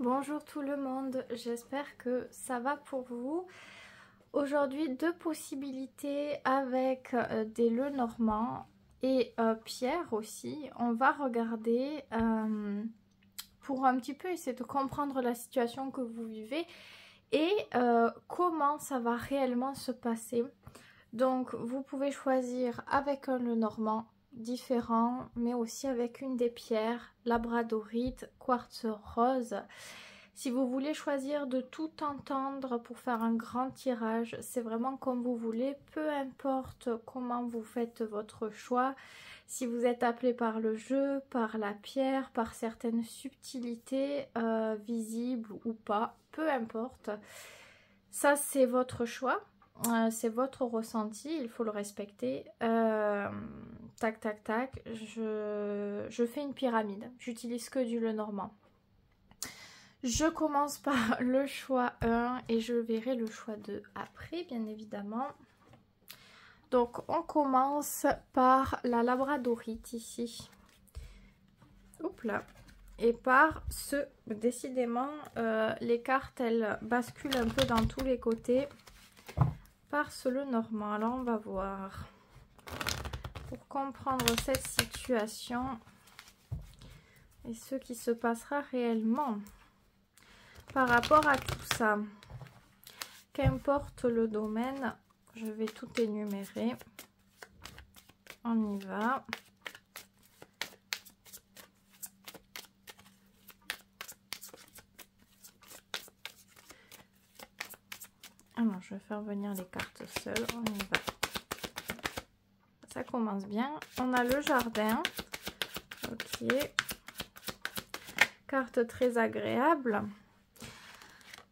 Bonjour tout le monde, j'espère que ça va pour vous. Aujourd'hui, deux possibilités avec des Lenormand et Pierre aussi. On va regarder pour un petit peu essayer de comprendre la situation que vous vivez et comment ça va réellement se passer. Donc, vous pouvez choisir avec un Lenormand différent, mais aussi avec une des pierres, labradorite, quartz rose. Si vous voulez choisir de tout entendre pour faire un grand tirage, c'est vraiment comme vous voulez, peu importe comment vous faites votre choix. Si vous êtes appelé par le jeu, par la pierre, par certaines subtilités visibles ou pas, peu importe. Ça, c'est votre choix. C'est votre ressenti, il faut le respecter. Tac, tac, tac. Je fais une pyramide. J'utilise que du Lenormand. Je commence par le choix 1 et je verrai le choix 2 après, bien évidemment. Donc, on commence par la labradorite ici. Oups là. Et par ce, décidément, les cartes, elles basculent un peu dans tous les côtés. Par ce Lenormand. Alors, on va voir. Pour comprendre cette situation et ce qui se passera réellement par rapport à tout ça. Qu'importe le domaine, je vais tout énumérer. On y va. Alors, je vais faire venir les cartes seules. On y va. Ça commence bien. On a le jardin. Ok. Carte très agréable.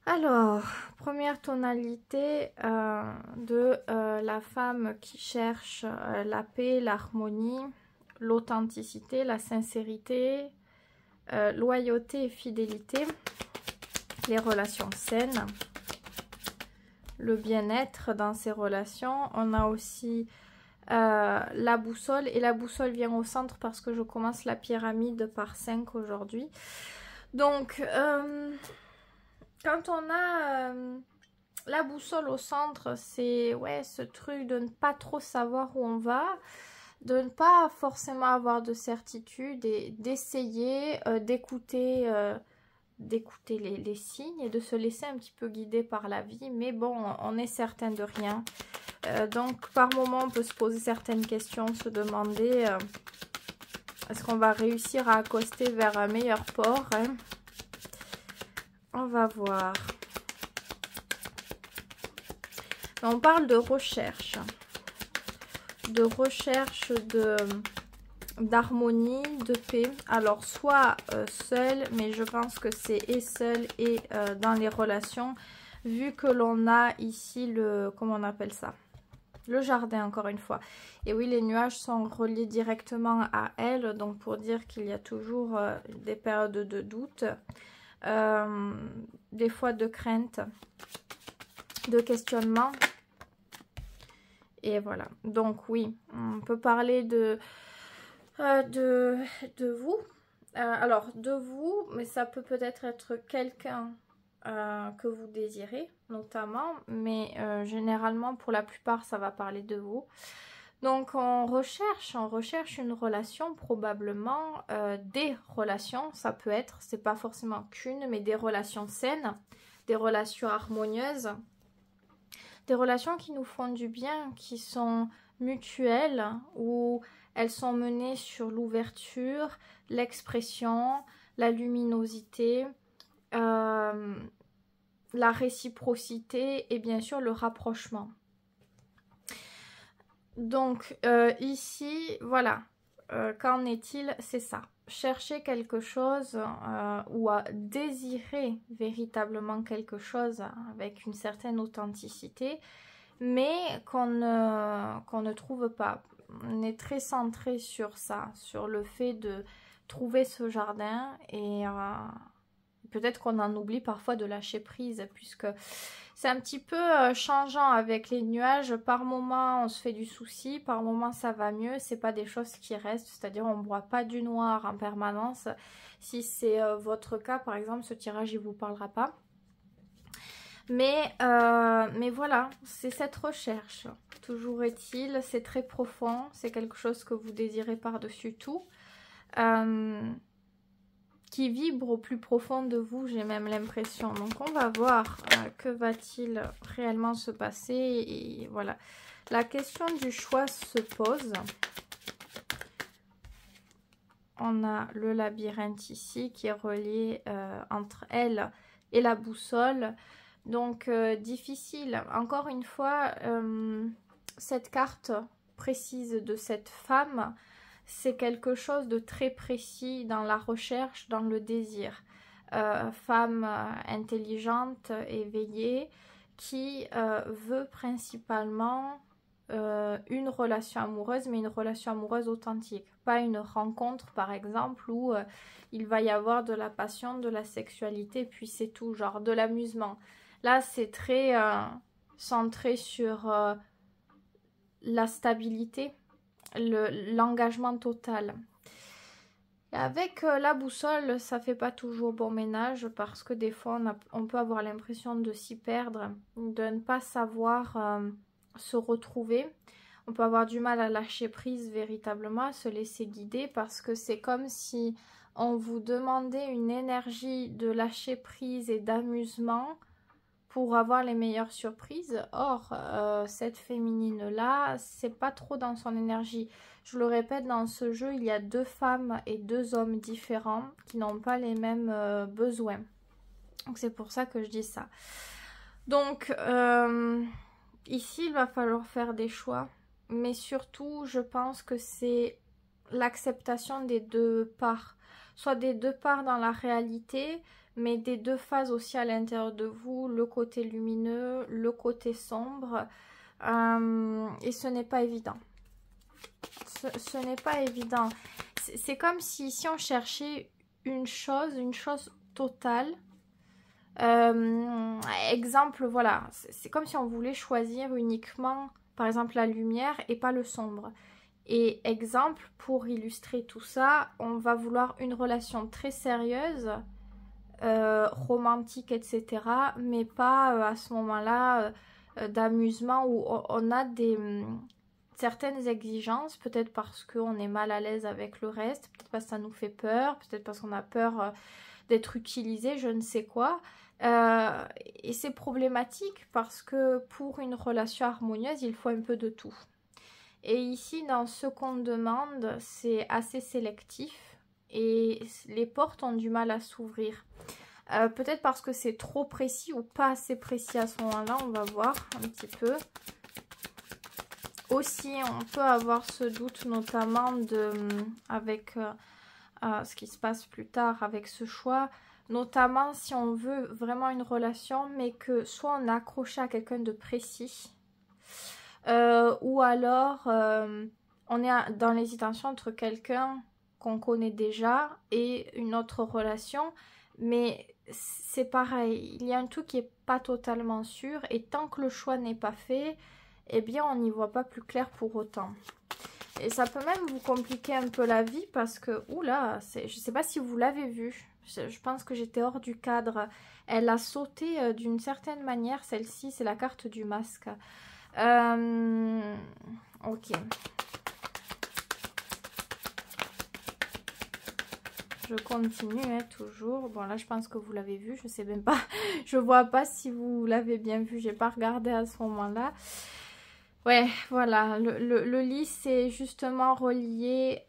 Alors, première tonalité de la femme qui cherche la paix, l'harmonie, l'authenticité, la sincérité, loyauté et fidélité, les relations saines, le bien-être dans ces relations. On a aussi la boussole, et la boussole vient au centre parce que je commence la pyramide par 5 aujourd'hui. Donc, quand on a la boussole au centre, c'est ouais, ce truc de ne pas trop savoir où on va, de ne pas forcément avoir de certitude et d'essayer d'écouter les signes et de se laisser un petit peu guider par la vie. Mais bon, on est certain de rien. Donc, par moment, on peut se poser certaines questions, se demander est-ce qu'on va réussir à accoster vers un meilleur port, hein? On va voir. On parle de recherche d'harmonie, de paix. Alors, soit seul, mais je pense que c'est et seul et dans les relations, vu que l'on a ici le, comment on appelle ça? Le jardin, encore une fois. Et oui, les nuages sont reliés directement à elle, donc pour dire qu'il y a toujours des périodes de doute, des fois de crainte, de questionnement. Et voilà. Donc oui, on peut parler de vous. Alors, de vous, mais ça peut peut-être être quelqu'un que vous désirez, notamment. Mais généralement, pour la plupart, ça va parler de vous. Donc, on recherche une relation, probablement des relations. Ça peut être, c'est pas forcément qu'une, mais des relations saines, des relations harmonieuses. Des relations qui nous font du bien, qui sont mutuelles, où elles sont menées sur l'ouverture, l'expression, la luminosité, la réciprocité et bien sûr le rapprochement. Donc ici, voilà, qu'en est-il? C'est ça. Chercher quelque chose ou à désirer véritablement quelque chose avec une certaine authenticité, mais qu'on ne trouve pas. On est très centré sur ça, sur le fait de trouver ce jardin et peut-être qu'on en oublie parfois de lâcher prise, puisque c'est un petit peu changeant avec les nuages. Par moment, on se fait du souci, par moment, ça va mieux. C'est pas des choses qui restent, c'est-à-dire on ne broie pas du noir en permanence. Si c'est votre cas, par exemple, ce tirage, il vous parlera pas. Mais voilà, c'est cette recherche. Toujours est-il, c'est très profond, c'est quelque chose que vous désirez par-dessus tout. Qui vibre au plus profond de vous, j'ai même l'impression. Donc on va voir que va-t-il réellement se passer. Et voilà, la question du choix se pose. On a le labyrinthe ici qui est relié entre elle et la boussole. Donc difficile. Encore une fois, cette carte précise de cette femme, c'est quelque chose de très précis dans la recherche, dans le désir. Femme intelligente, éveillée, qui veut principalement une relation amoureuse, mais une relation amoureuse authentique. Pas une rencontre, par exemple, où il va y avoir de la passion, de la sexualité, puis c'est tout, genre de l'amusement. Là, c'est très centré sur la stabilité, l'engagement total. Et avec la boussole, ça fait pas toujours bon ménage parce que des fois, on peut avoir l'impression de s'y perdre, de ne pas savoir se retrouver. On peut avoir du mal à lâcher prise véritablement, à se laisser guider parce que c'est comme si on vous demandait une énergie de lâcher prise et d'amusement pour avoir les meilleures surprises. Or, cette féminine-là, c'est pas trop dans son énergie. Je le répète, dans ce jeu, il y a 2 femmes et 2 hommes différents qui n'ont pas les mêmes besoins. Donc, c'est pour ça que je dis ça. Donc, ici, il va falloir faire des choix. Mais surtout, je pense que c'est l'acceptation des 2 parts. Soit des 2 parts dans la réalité, mais des 2 phases aussi à l'intérieur de vous, le côté lumineux, le côté sombre, et ce n'est pas évident. Ce n'est pas évident. C'est comme si on cherchait une chose totale. Exemple, voilà, c'est comme si on voulait choisir uniquement, par exemple, la lumière et pas le sombre. Et exemple, pour illustrer tout ça, on va vouloir une relation très sérieuse, romantique, etc. Mais pas à ce moment-là d'amusement où on a certaines exigences, peut-être parce qu'on est mal à l'aise avec le reste, peut-être parce que ça nous fait peur, peut-être parce qu'on a peur d'être utilisé, je ne sais quoi. Et c'est problématique parce que pour une relation harmonieuse, il faut un peu de tout. Et ici, dans ce qu'on demande, c'est assez sélectif et les portes ont du mal à s'ouvrir. Peut-être parce que c'est trop précis ou pas assez précis à ce moment-là, on va voir un petit peu. Aussi, on peut avoir ce doute notamment avec ce qui se passe plus tard avec ce choix. Notamment si on veut vraiment une relation, mais que soit on est accroché à quelqu'un de précis, ou alors on est dans l'hésitation entre quelqu'un qu'on connaît déjà et une autre relation, mais c'est pareil, il y a un truc qui n'est pas totalement sûr et tant que le choix n'est pas fait, eh bien on n'y voit pas plus clair pour autant. Et ça peut même vous compliquer un peu la vie parce que, oula, je ne sais pas si vous l'avez vu, je pense que j'étais hors du cadre. Elle a sauté d'une certaine manière, celle-ci, c'est la carte du masque. Ok. Je continue, hein, toujours. Bon, là, je pense que vous l'avez vu. Je sais même pas. Je vois pas si vous l'avez bien vu. J'ai pas regardé à ce moment-là. Ouais, voilà. Le lit, c'est justement relié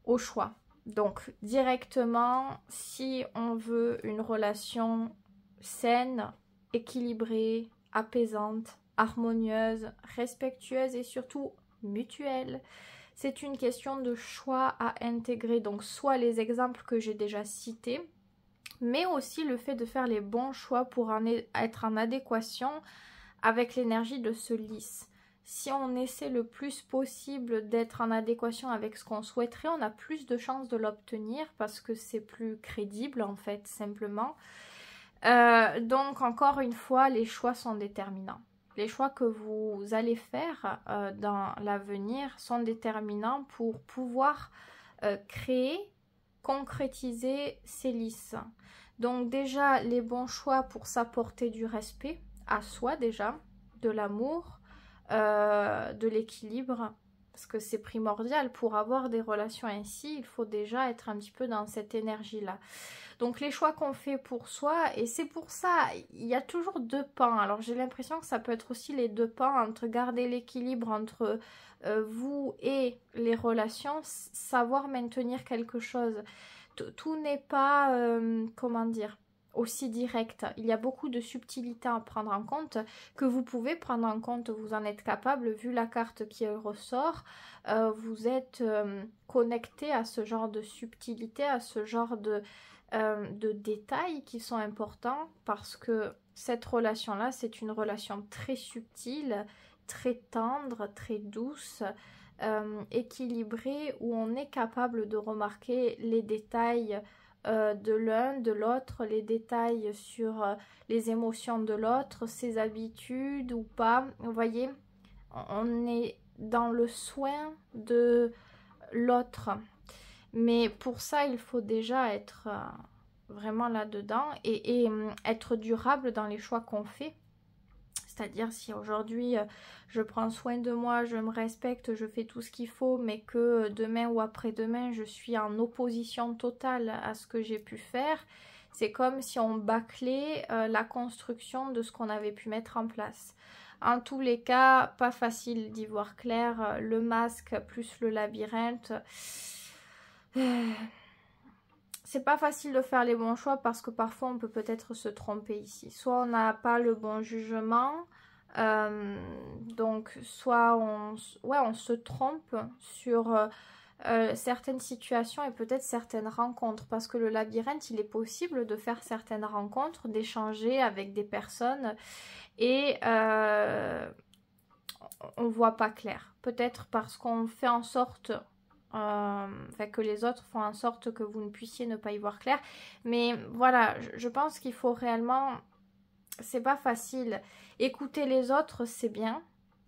au choix. Donc, directement, si on veut une relation saine, équilibrée, apaisante, harmonieuse, respectueuse et surtout mutuelle, c'est une question de choix à intégrer. Donc soit les exemples que j'ai déjà cités, mais aussi le fait de faire les bons choix pour être en adéquation avec l'énergie de ce lys. si on essaie le plus possible d'être en adéquation avec ce qu'on souhaiterait, on a plus de chances de l'obtenir parce que c'est plus crédible en fait, simplement. Donc encore une fois, les choix sont déterminants. Les choix que vous allez faire dans l'avenir sont déterminants pour pouvoir créer, concrétiser ces listes. Donc déjà, les bons choix pour s'apporter du respect à soi déjà, de l'amour, de l'équilibre, parce que c'est primordial pour avoir des relations ainsi, il faut déjà être un petit peu dans cette énergie-là. Donc les choix qu'on fait pour soi, et c'est pour ça, il y a toujours deux pans. Alors j'ai l'impression que ça peut être aussi les deux pans entre garder l'équilibre entre vous et les relations, savoir maintenir quelque chose. Tout n'est pas, comment dire, aussi direct. Il y a beaucoup de subtilités à prendre en compte que vous pouvez prendre en compte, vous en êtes capable, vu la carte qui ressort. Vous êtes connecté à ce genre de subtilité, à ce genre de détails qui sont importants parce que cette relation-là, c'est une relation très subtile, très tendre, très douce, équilibrée, où on est capable de remarquer les détails de l'un, de l'autre, les détails sur les émotions de l'autre, ses habitudes ou pas. Vous voyez, on est dans le soin de l'autre. Mais pour ça, il faut déjà être vraiment là-dedans et être durable dans les choix qu'on fait. C'est-à-dire si aujourd'hui je prends soin de moi, je me respecte, je fais tout ce qu'il faut, mais que demain ou après-demain, je suis en opposition totale à ce que j'ai pu faire, c'est comme si on bâclait la construction de ce qu'on avait pu mettre en place. En tous les cas, pas facile d'y voir clair. Le masque plus le labyrinthe... C'est pas facile de faire les bons choix parce que parfois on peut peut-être se tromper ici. Soit on n'a pas le bon jugement, donc soit on se trompe sur certaines situations et peut-être certaines rencontres. Parce que le labyrinthe, il est possible de faire certaines rencontres, d'échanger avec des personnes et on voit pas clair. Peut-être parce qu'on fait en sorte... que les autres font en sorte que vous ne puissiez ne pas y voir clair. Mais voilà, je pense qu'il faut réellement... C'est pas facile. Écouter les autres, c'est bien.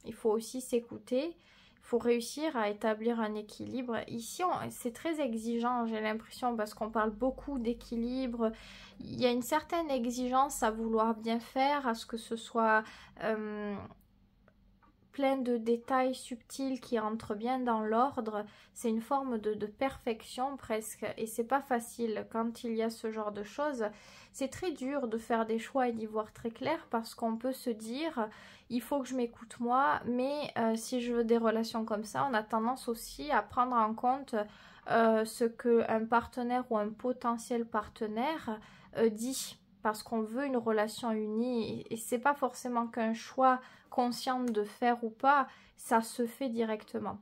Il faut aussi s'écouter. Il faut réussir à établir un équilibre. Ici, c'est très exigeant, j'ai l'impression, parce qu'on parle beaucoup d'équilibre. Il y a une certaine exigence à vouloir bien faire, à ce que ce soit... plein de détails subtils qui entrent bien dans l'ordre. C'est une forme de perfection presque et c'est pas facile quand il y a ce genre de choses. C'est très dur de faire des choix et d'y voir très clair parce qu'on peut se dire il faut que je m'écoute moi, mais si je veux des relations comme ça, on a tendance aussi à prendre en compte ce qu'un partenaire ou un potentiel partenaire dit. Parce qu'on veut une relation unie et c'est pas forcément qu'un choix conscient de faire ou pas, ça se fait directement.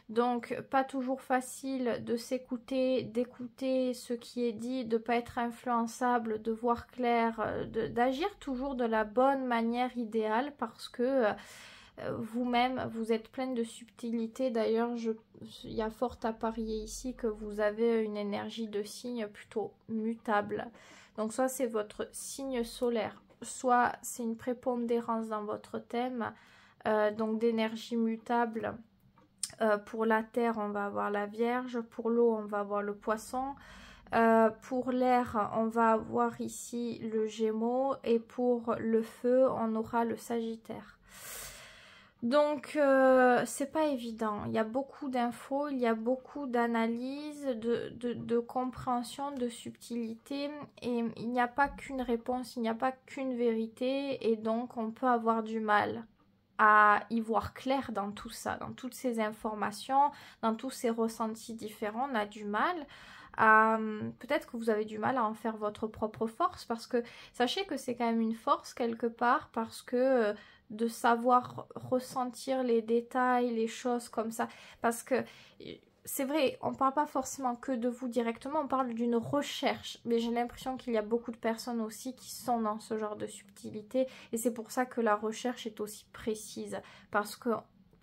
Donc pas toujours facile de s'écouter, d'écouter ce qui est dit, de pas être influençable, de voir clair, d'agir toujours de la bonne manière idéale parce que vous-même vous êtes pleine de subtilité. D'ailleurs il y a fort à parier ici que vous avez une énergie de signe plutôt mutable. Donc soit c'est votre signe solaire, soit c'est une prépondérance dans votre thème, donc d'énergie mutable. Pour la terre, on va avoir la Vierge, pour l'eau, on va avoir le Poisson, pour l'air, on va avoir ici le Gémeaux, et pour le feu, on aura le Sagittaire. Donc, c'est pas évident. Il y a beaucoup d'infos, il y a beaucoup d'analyse, de compréhension, de subtilité. Et il n'y a pas qu'une réponse, il n'y a pas qu'une vérité. Et donc, on peut avoir du mal à y voir clair dans tout ça, dans toutes ces informations, dans tous ces ressentis différents. On a du mal à... Peut-être que vous avez du mal à en faire votre propre force. Parce que, sachez que c'est quand même une force quelque part. Parce que... de savoir ressentir les détails, les choses comme ça. Parce que c'est vrai, on ne parle pas forcément que de vous directement, on parle d'une recherche. Mais j'ai l'impression qu'il y a beaucoup de personnes aussi qui sont dans ce genre de subtilité. Et c'est pour ça que la recherche est aussi précise. Parce que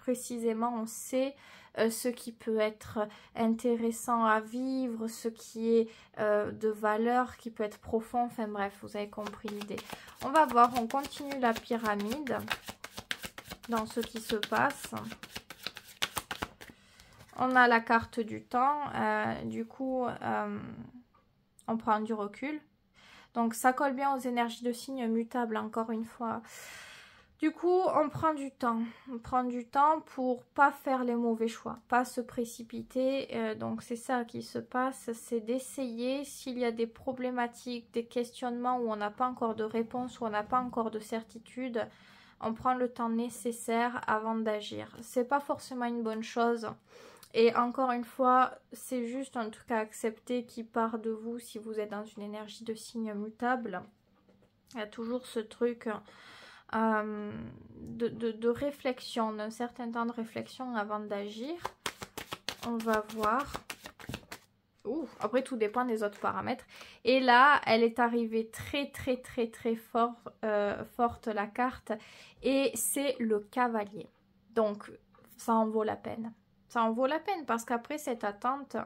précisément on sait ce qui peut être intéressant à vivre, ce qui est de valeur, qui peut être profond, enfin bref, vous avez compris l'idée. On va voir, on continue la pyramide dans ce qui se passe. On a la carte du temps, du coup, on prend du recul. Donc, ça colle bien aux énergies de signes mutables, encore une fois. Du coup, on prend du temps. On prend du temps pour pas faire les mauvais choix, pas se précipiter. Donc, c'est ça qui se passe, c'est d'essayer, s'il y a des problématiques, des questionnements où on n'a pas encore de réponse, où on n'a pas encore de certitude, on prend le temps nécessaire avant d'agir. C'est pas forcément une bonne chose. Et encore une fois, c'est juste un truc à accepter qui part de vous si vous êtes dans une énergie de signe mutable. Il y a toujours ce truc de réflexion, d'un certain temps de réflexion avant d'agir. On va voir. Après, tout dépend des autres paramètres. Et là, elle est arrivée très forte, la carte. Et c'est le cavalier. Donc, ça en vaut la peine. Ça en vaut la peine parce qu'après cette attente,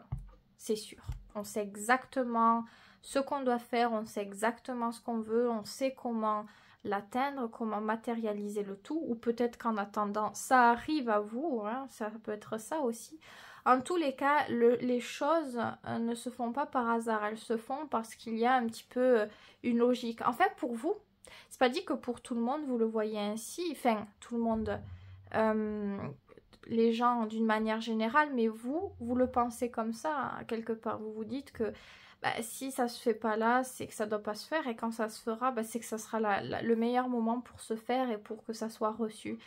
c'est sûr. On sait exactement ce qu'on doit faire, on sait exactement ce qu'on veut, on sait comment l'atteindre, comment matérialiser le tout. Ou peut-être qu'en attendant, ça arrive à vous, hein, ça peut être ça aussi. En tous les cas, les choses ne se font pas par hasard, elles se font parce qu'il y a un petit peu une logique. En fait, pour vous, c'est pas dit que pour tout le monde, vous le voyez ainsi, enfin, tout le monde... les gens d'une manière générale, mais vous le pensez comme ça, quelque part. Vous vous dites que si ça se fait pas là, c'est que ça doit pas se faire, et quand ça se fera, c'est que ça sera le meilleur moment pour se faire et pour que ça soit reçu.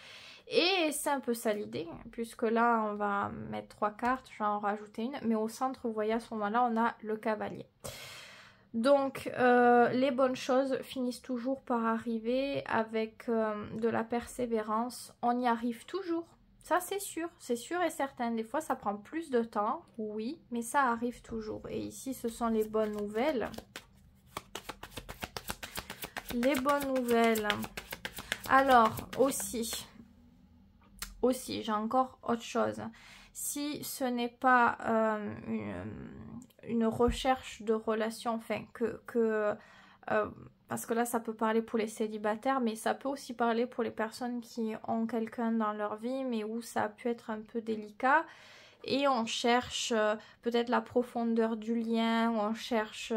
Et c'est un peu ça l'idée, puisque là, on va mettre 3 cartes, je vais en rajouter une, mais au centre, vous voyez, à ce moment-là, on a le cavalier. Donc, les bonnes choses finissent toujours par arriver avec de la persévérance. On y arrive toujours. Ça, c'est sûr et certain. Des fois, ça prend plus de temps, oui, mais ça arrive toujours. Et ici, ce sont les bonnes nouvelles. Les bonnes nouvelles. Alors, aussi, j'ai encore autre chose. Si ce n'est pas une recherche de relation, enfin, parce que là, ça peut parler pour les célibataires, mais ça peut aussi parler pour les personnes qui ont quelqu'un dans leur vie, mais où ça a pu être un peu délicat. Et on cherche peut-être la profondeur du lien, on cherche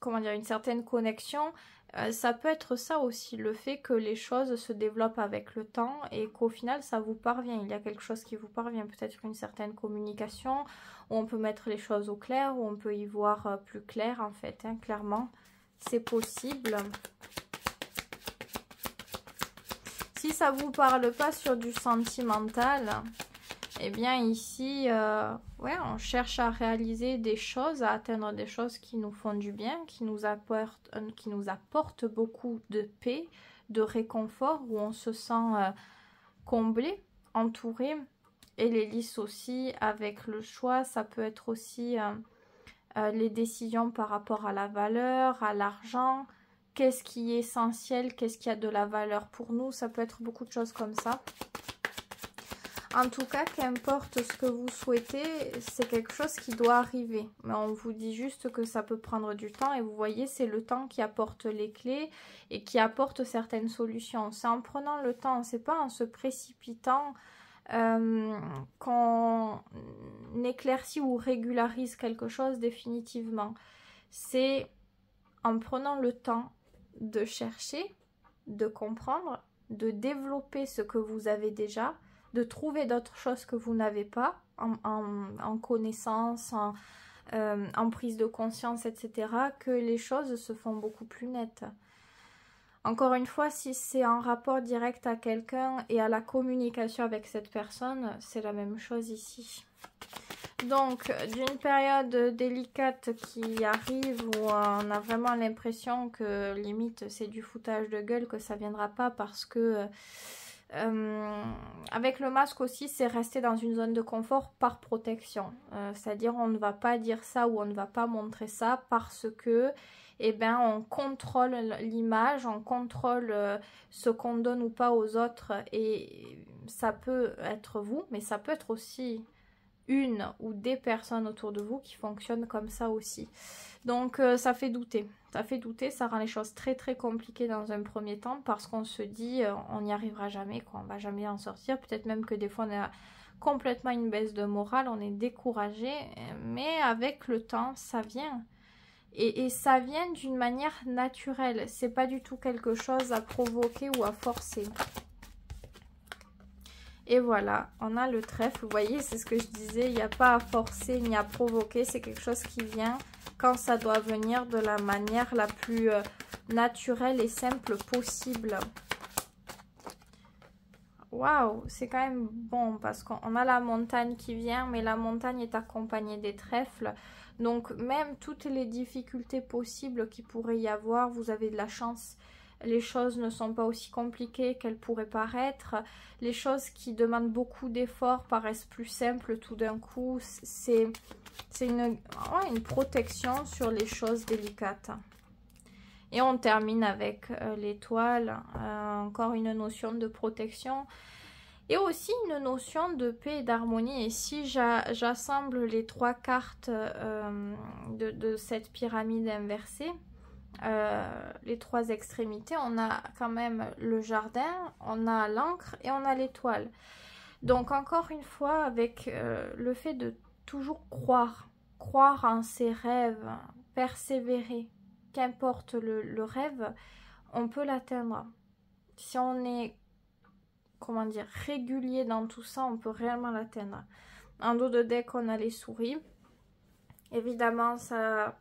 comment dire, une certaine connexion. Ça peut être ça aussi, le fait que les choses se développent avec le temps et qu'au final, ça vous parvient. Il y a quelque chose qui vous parvient, peut-être une certaine communication, où on peut mettre les choses au clair, où on peut y voir plus clair en fait, hein, clairement. C'est possible. Si ça vous parle pas sur du sentimental, eh bien ici, ouais, on cherche à réaliser des choses, à atteindre des choses qui nous font du bien, qui nous apportent beaucoup de paix, de réconfort, où on se sent comblé, entouré. Et les lisses aussi, avec le choix, ça peut être aussi... les décisions par rapport à la valeur, à l'argent, qu'est-ce qui est essentiel, qu'est-ce qui a de la valeur pour nous, ça peut être beaucoup de choses comme ça. En tout cas, qu'importe ce que vous souhaitez, c'est quelque chose qui doit arriver. Mais on vous dit juste que ça peut prendre du temps et vous voyez, c'est le temps qui apporte les clés et qui apporte certaines solutions. C'est en prenant le temps, c'est pas en se précipitant qu'on éclaircit ou régularise quelque chose définitivement. C'est en prenant le temps de chercher, de comprendre, de développer ce que vous avez déjà, de trouver d'autres choses que vous n'avez pas en connaissance, en prise de conscience, etc., que les choses se font beaucoup plus nettes. Encore une fois, si c'est en rapport direct à quelqu'un et à la communication avec cette personne, c'est la même chose ici. Donc, d'une période délicate qui arrive où on a vraiment l'impression que limite c'est du foutage de gueule, que ça viendra pas parce que Avec le masque aussi, c'est rester dans une zone de confort par protection. C'est-à-dire on ne va pas dire ça ou on ne va pas montrer ça parce que eh ben, on contrôle l'image, on contrôle ce qu'on donne ou pas aux autres. Et ça peut être vous, mais ça peut être aussi une ou des personnes autour de vous qui fonctionnent comme ça aussi. Donc ça fait douter. Ça fait douter, ça rend les choses très très compliquées dans un premier temps parce qu'on se dit on n'y arrivera jamais, quoi, on va jamais en sortir. Peut-être même que des fois on a complètement une baisse de morale, on est découragé, mais avec le temps ça vient. Et ça vient d'une manière naturelle, c'est pas du tout quelque chose à provoquer ou à forcer. Et voilà, on a le trèfle, vous voyez, c'est ce que je disais, il n'y a pas à forcer ni à provoquer, c'est quelque chose qui vient quand ça doit venir de la manière la plus naturelle et simple possible. Waouh, c'est quand même bon parce qu'on a la montagne qui vient, mais la montagne est accompagnée des trèfles. Donc même toutes les difficultés possibles qu'il pourrait y avoir, vous avez de la chance. Les choses ne sont pas aussi compliquées qu'elles pourraient paraître. Les choses qui demandent beaucoup d'efforts paraissent plus simples tout d'un coup. C'est une protection sur les choses délicates. Et on termine avec l'étoile, encore une notion de protection. Et aussi une notion de paix et d'harmonie. Et si j'assemble les trois cartes de cette pyramide inversée, les trois extrémités, on a quand même le jardin, on a l'encre et on a l'étoile. Donc encore une fois, avec le fait de toujours croire en ses rêves, persévérer, qu'importe le rêve, on peut l'atteindre. Si on est, comment dire, régulier dans tout ça, on peut réellement l'atteindre. En dos de deck, on a les souris. Évidemment, ça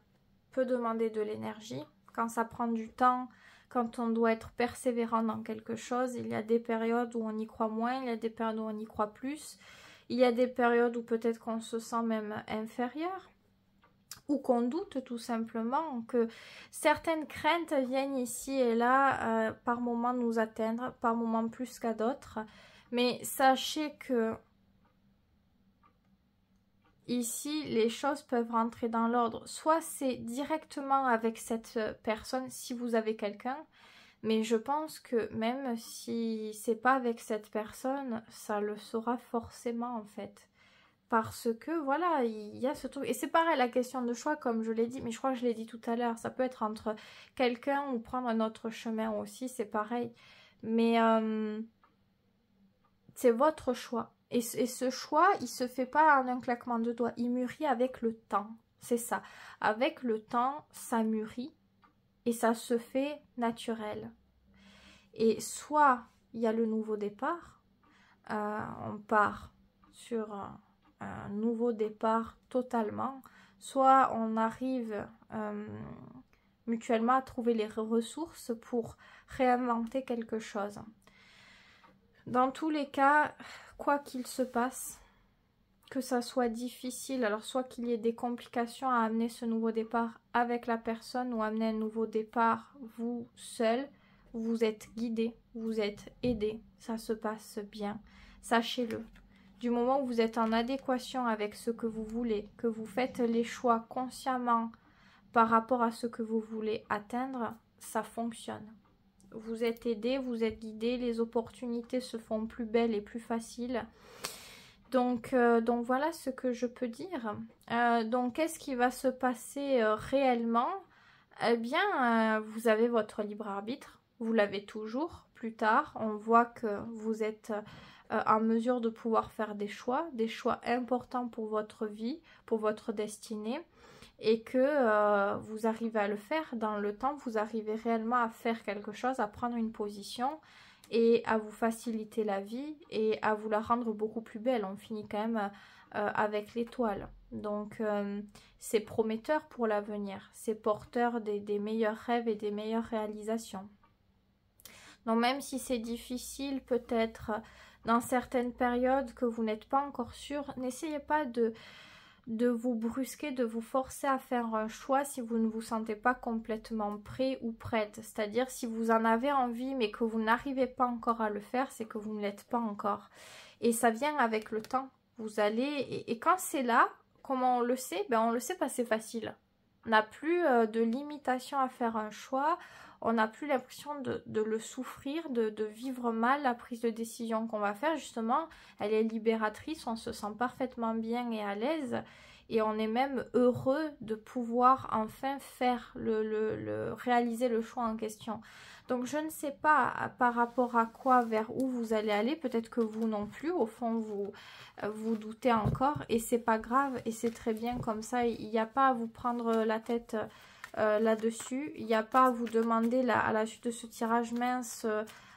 peut demander de l'énergie. Quand ça prend du temps, quand on doit être persévérant dans quelque chose, il y a des périodes où on y croit moins, il y a des périodes où on y croit plus. Il y a des périodes où peut-être qu'on se sent même inférieur. Ou qu'on doute tout simplement, que certaines craintes viennent ici et là par moments nous atteindre, par moments plus qu'à d'autres. Mais sachez que ici, les choses peuvent rentrer dans l'ordre. Soit c'est directement avec cette personne, si vous avez quelqu'un, mais je pense que même si c'est pas avec cette personne, ça le sera forcément en fait. Parce que voilà, il y a ce truc. Et c'est pareil, la question de choix, comme je l'ai dit, mais je crois que je l'ai dit tout à l'heure, ça peut être entre quelqu'un ou prendre un autre chemin aussi, c'est pareil. Mais c'est votre choix. Et ce choix, il se fait pas en un claquement de doigts, il mûrit avec le temps. C'est ça. Avec le temps, ça mûrit et ça se fait naturel. Et soit il y a le nouveau départ, on part sur un nouveau départ totalement, soit on arrive mutuellement à trouver les ressources pour réinventer quelque chose. Dans tous les cas, quoi qu'il se passe, que ça soit difficile, alors soit qu'il y ait des complications à amener ce nouveau départ avec la personne ou amener un nouveau départ vous seul, vous êtes guidé, vous êtes aidé, ça se passe bien, sachez-le. Du moment où vous êtes en adéquation avec ce que vous voulez, que vous faites les choix consciemment par rapport à ce que vous voulez atteindre, ça fonctionne. Vous êtes aidé, vous êtes guidé, les opportunités se font plus belles et plus faciles. Donc voilà ce que je peux dire. Donc qu'est-ce qui va se passer réellement? Eh bien, vous avez votre libre arbitre, vous l'avez toujours. Plus tard, on voit que vous êtes en mesure de pouvoir faire des choix importants pour votre vie, pour votre destinée. Et que vous arrivez à le faire dans le temps, vous arrivez réellement à faire quelque chose, à prendre une position et à vous faciliter la vie et à vous la rendre beaucoup plus belle. On finit quand même avec l'étoile. Donc c'est prometteur pour l'avenir, c'est porteur des meilleurs rêves et des meilleures réalisations. Donc même si c'est difficile peut-être dans certaines périodes que vous n'êtes pas encore sûr, n'essayez pas de de vous brusquer, de vous forcer à faire un choix si vous ne vous sentez pas complètement prêt ou prête. C'est-à-dire si vous en avez envie mais que vous n'arrivez pas encore à le faire, c'est que vous ne l'êtes pas encore. Et ça vient avec le temps. Vous allez... Et quand c'est là, comment on le sait? Ben on le sait parce que c'est facile. On n'a plus de limitation à faire un choix. On n'a plus l'impression de le souffrir, de vivre mal la prise de décision qu'on va faire. Justement, elle est libératrice, on se sent parfaitement bien et à l'aise. Et on est même heureux de pouvoir enfin faire réaliser le choix en question. Donc je ne sais pas par rapport à quoi, vers où vous allez aller. Peut-être que vous non plus, au fond, vous doutez encore. Et c'est pas grave et c'est très bien comme ça. Il n'y a pas à vous prendre la tête... là-dessus, il n'y a pas à vous demander à la suite de ce tirage mince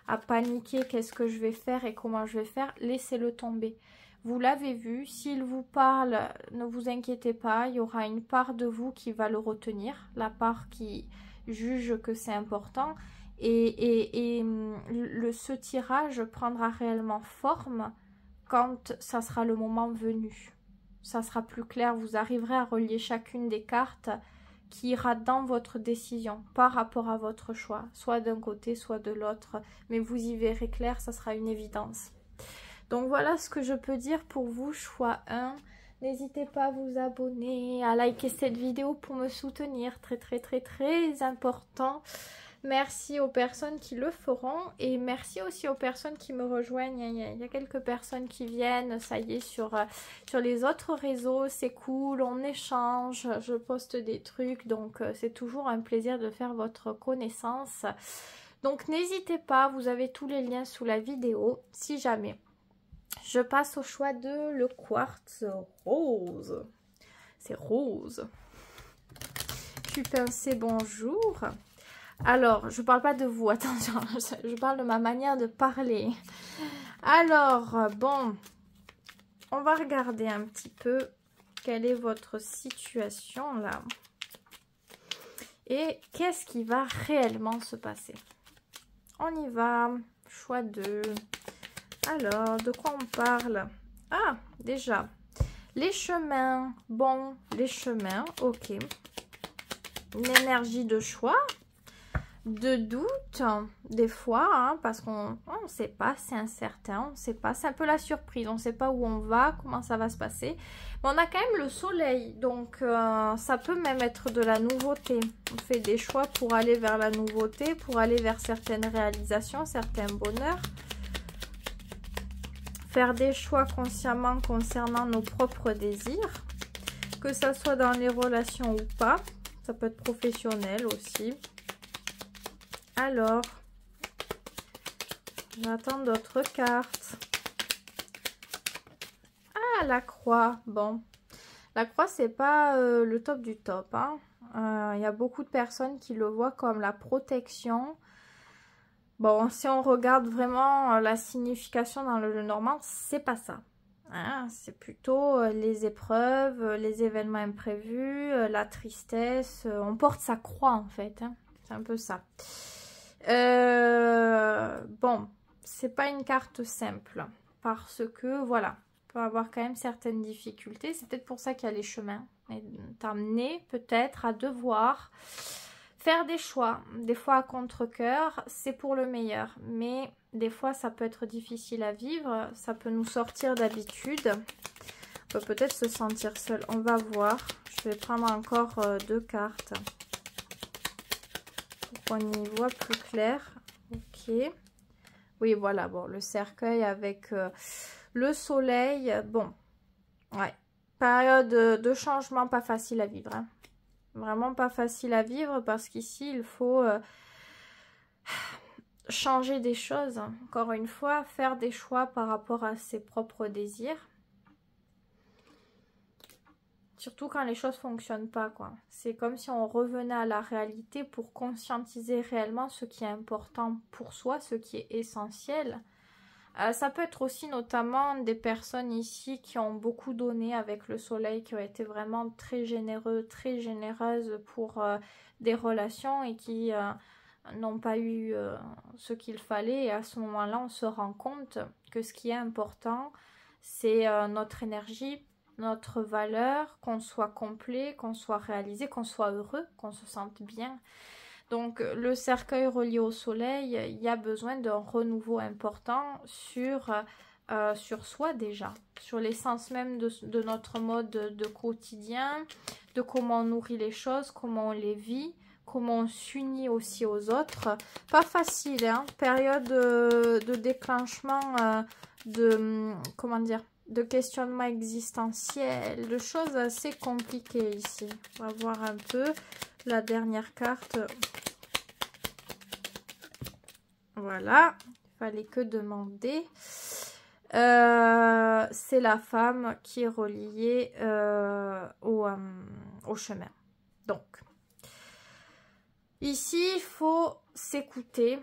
à paniquer qu'est-ce que je vais faire et comment je vais faire. Laissez-le tomber. Vous l'avez vu, s'il vous parle, ne vous inquiétez pas, il y aura une part de vous qui va le retenir, la part qui juge que c'est important et ce tirage prendra réellement forme quand ça sera le moment venu. Ça sera plus clair, vous arriverez à relier chacune des cartes qui ira dans votre décision par rapport à votre choix, soit d'un côté, soit de l'autre, mais vous y verrez clair, ça sera une évidence. Donc voilà ce que je peux dire pour vous, choix 1. N'hésitez pas à vous abonner, à liker cette vidéo pour me soutenir, très important. Merci aux personnes qui le feront et merci aussi aux personnes qui me rejoignent. Il y a quelques personnes qui viennent, ça y est, sur les autres réseaux, c'est cool, on échange, je poste des trucs, donc c'est toujours un plaisir de faire votre connaissance. Donc n'hésitez pas, vous avez tous les liens sous la vidéo, si jamais. Je passe au choix de le quartz rose. C'est rose. Cupincé, bonjour. Alors, je parle pas de vous, attention, je parle de ma manière de parler. Alors, bon, on va regarder un petit peu quelle est votre situation là. Et qu'est-ce qui va réellement se passer? On y va, choix 2. Alors, de quoi on parle? Ah, déjà, les chemins, bon, les chemins, ok. Une énergie de choix. De doute, des fois, hein, parce qu'on ne sait pas, c'est incertain, on ne sait pas, c'est un peu la surprise, on ne sait pas où on va, comment ça va se passer. Mais on a quand même le soleil, donc ça peut même être de la nouveauté. On fait des choix pour aller vers la nouveauté, pour aller vers certaines réalisations, certains bonheurs. Faire des choix consciemment concernant nos propres désirs, que ça soit dans les relations ou pas, ça peut être professionnel aussi. Alors, j'attends d'autres cartes. Ah, la croix. Bon, la croix, c'est pas le top du top. Hein. Y a beaucoup de personnes qui le voient comme la protection. Bon, si on regarde vraiment la signification dans le normand, c'est pas ça. Hein, c'est plutôt les épreuves, les événements imprévus, la tristesse. On porte sa croix, en fait. Hein. C'est un peu ça. Bon, c'est pas une carte simple parce que voilà, on peut avoir quand même certaines difficultés. C'est peut-être pour ça qu'il y a les chemins. T'amener peut-être à devoir faire des choix. Des fois à contre-cœur, c'est pour le meilleur. Mais des fois, ça peut être difficile à vivre. Ça peut nous sortir d'habitude. On peut peut-être se sentir seul. On va voir. Je vais prendre encore 2 cartes. On y voit plus clair. Ok. Oui, voilà. Bon, le cercueil avec le soleil. Bon. Ouais. Période de changement pas facile à vivre. Hein. Vraiment pas facile à vivre parce qu'ici, il faut changer des choses. Encore une fois, faire des choix par rapport à ses propres désirs. Surtout quand les choses ne fonctionnent pas, quoi. C'est comme si on revenait à la réalité pour conscientiser réellement ce qui est important pour soi, ce qui est essentiel. Ça peut être aussi notamment des personnes ici qui ont beaucoup donné avec le soleil, qui ont été vraiment très généreux, très généreuses pour des relations et qui n'ont pas eu ce qu'il fallait. Et à ce moment-là, on se rend compte que ce qui est important, c'est notre énergie, notre valeur, qu'on soit complet, qu'on soit réalisé, qu'on soit heureux, qu'on se sente bien. Donc le cercueil relié au soleil, il y a besoin d'un renouveau important sur soi déjà, sur l'essence même de notre mode de quotidien, de comment on nourrit les choses, comment on les vit, comment on s'unit aussi aux autres. Pas facile, hein, période de déclenchement, comment dire, de questionnement existentiel, de choses assez compliquées ici. On va voir un peu la dernière carte. Voilà, il fallait que demander. C'est la femme qui est reliée au chemin. Donc, ici, il faut s'écouter.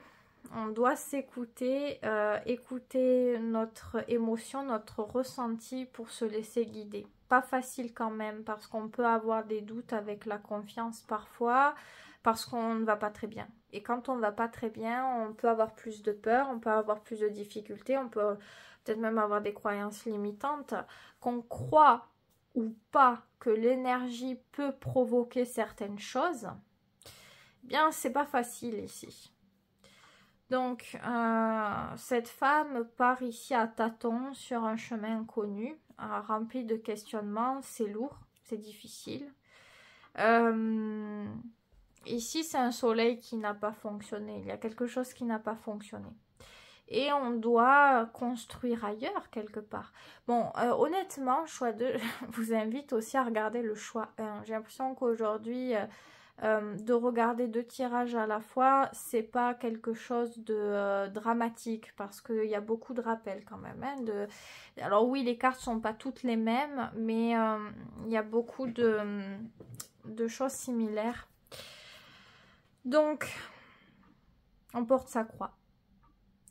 On doit s'écouter, écouter notre émotion, notre ressenti pour se laisser guider. Pas facile quand même, parce qu'on peut avoir des doutes avec la confiance parfois, parce qu'on ne va pas très bien. Et quand on ne va pas très bien, on peut avoir plus de peur, on peut avoir plus de difficultés, on peut peut-être même avoir des croyances limitantes, qu'on croit ou pas que l'énergie peut provoquer certaines choses. Eh bien, c'est pas facile ici. Donc, cette femme part ici à tâtons sur un chemin inconnu, rempli de questionnements. C'est lourd, c'est difficile. Ici, c'est un soleil qui n'a pas fonctionné. Il y a quelque chose qui n'a pas fonctionné. Et on doit construire ailleurs, quelque part. Bon, honnêtement, choix 2, je vous invite aussi à regarder le choix 1. J'ai l'impression qu'aujourd'hui... de regarder 2 tirages à la fois, c'est pas quelque chose de dramatique, parce qu'il y a beaucoup de rappels quand même. Hein, alors oui, les cartes sont pas toutes les mêmes, mais il y a beaucoup de choses similaires. Donc, on porte sa croix.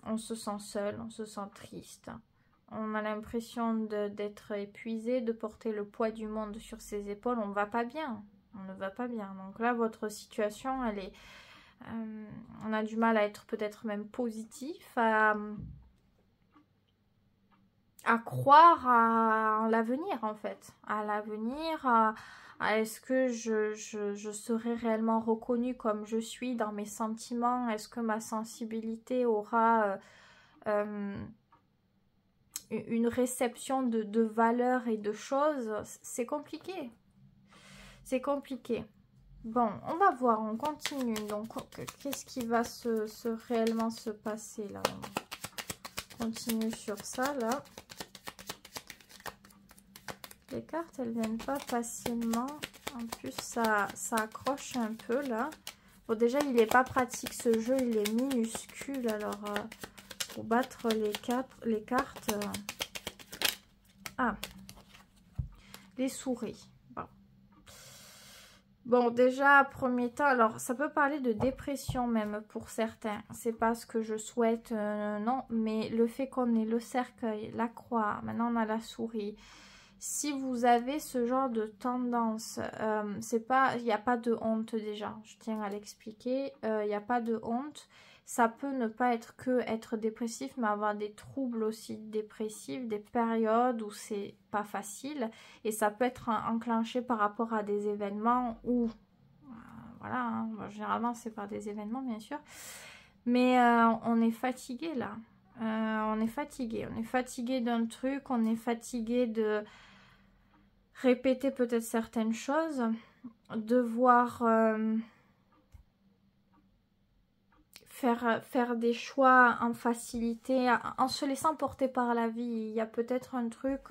On se sent seul, on se sent triste. On a l'impression d'être épuisé, de porter le poids du monde sur ses épaules. On va pas bien. On ne va pas bien. Donc là, votre situation, elle est... on a du mal à être peut-être même positif, à croire en l'avenir, en fait. À l'avenir, à est-ce que je serai réellement reconnue comme je suis dans mes sentiments? Est-ce que ma sensibilité aura une réception de valeurs et de choses? C'est compliqué. C'est compliqué. Bon, on va voir, on continue. Donc, qu'est-ce qui va réellement se passer là? On continue sur ça, là. Les cartes, elles viennent pas facilement. En plus, ça accroche un peu, là. Bon, déjà, il n'est pas pratique, ce jeu. Il est minuscule. Alors, pour battre les cartes... Ah, les souris. Bon, déjà, premier temps, alors ça peut parler de dépression même pour certains. C'est pas ce que je souhaite, non, mais le fait qu'on ait le cercueil, la croix, maintenant on a la souris. Si vous avez ce genre de tendance, il n'y a pas de honte déjà, je tiens à l'expliquer, il n'y a pas de honte. Ça peut ne pas être que être dépressif, mais avoir des troubles aussi dépressifs, des périodes où c'est pas facile. Et ça peut être enclenché par rapport à des événements où, voilà, hein, généralement c'est par des événements bien sûr. Mais on est fatigué là. On est fatigué d'un truc, on est fatigué de répéter peut-être certaines choses, de voir... Faire des choix en facilité, en se laissant porter par la vie. Il y a peut-être un truc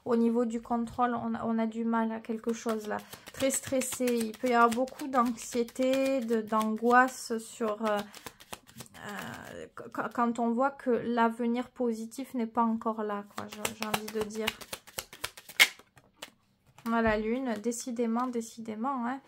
au niveau du contrôle, on a du mal à quelque chose là. Très stressé, il peut y avoir beaucoup d'anxiété, d'angoisse sur... quand on voit que l'avenir positif n'est pas encore là, quoi, j'ai envie de dire. On a la lune, décidément, hein.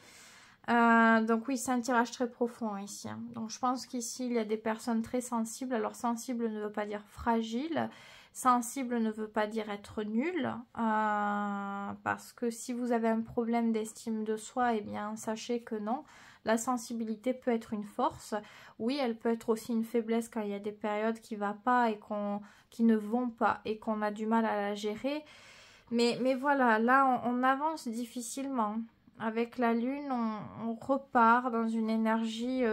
Donc oui, c'est un tirage très profond ici. Hein. Donc je pense qu'ici, il y a des personnes très sensibles. Alors sensible ne veut pas dire fragile. Sensible ne veut pas dire être nul. Parce que si vous avez un problème d'estime de soi, eh bien sachez que non. La sensibilité peut être une force. Oui, elle peut être aussi une faiblesse quand il y a des périodes qui ne vont pas et qui ne vont pas et qu'on a du mal à la gérer. Mais voilà, là, on avance difficilement. Avec la lune, on repart dans une énergie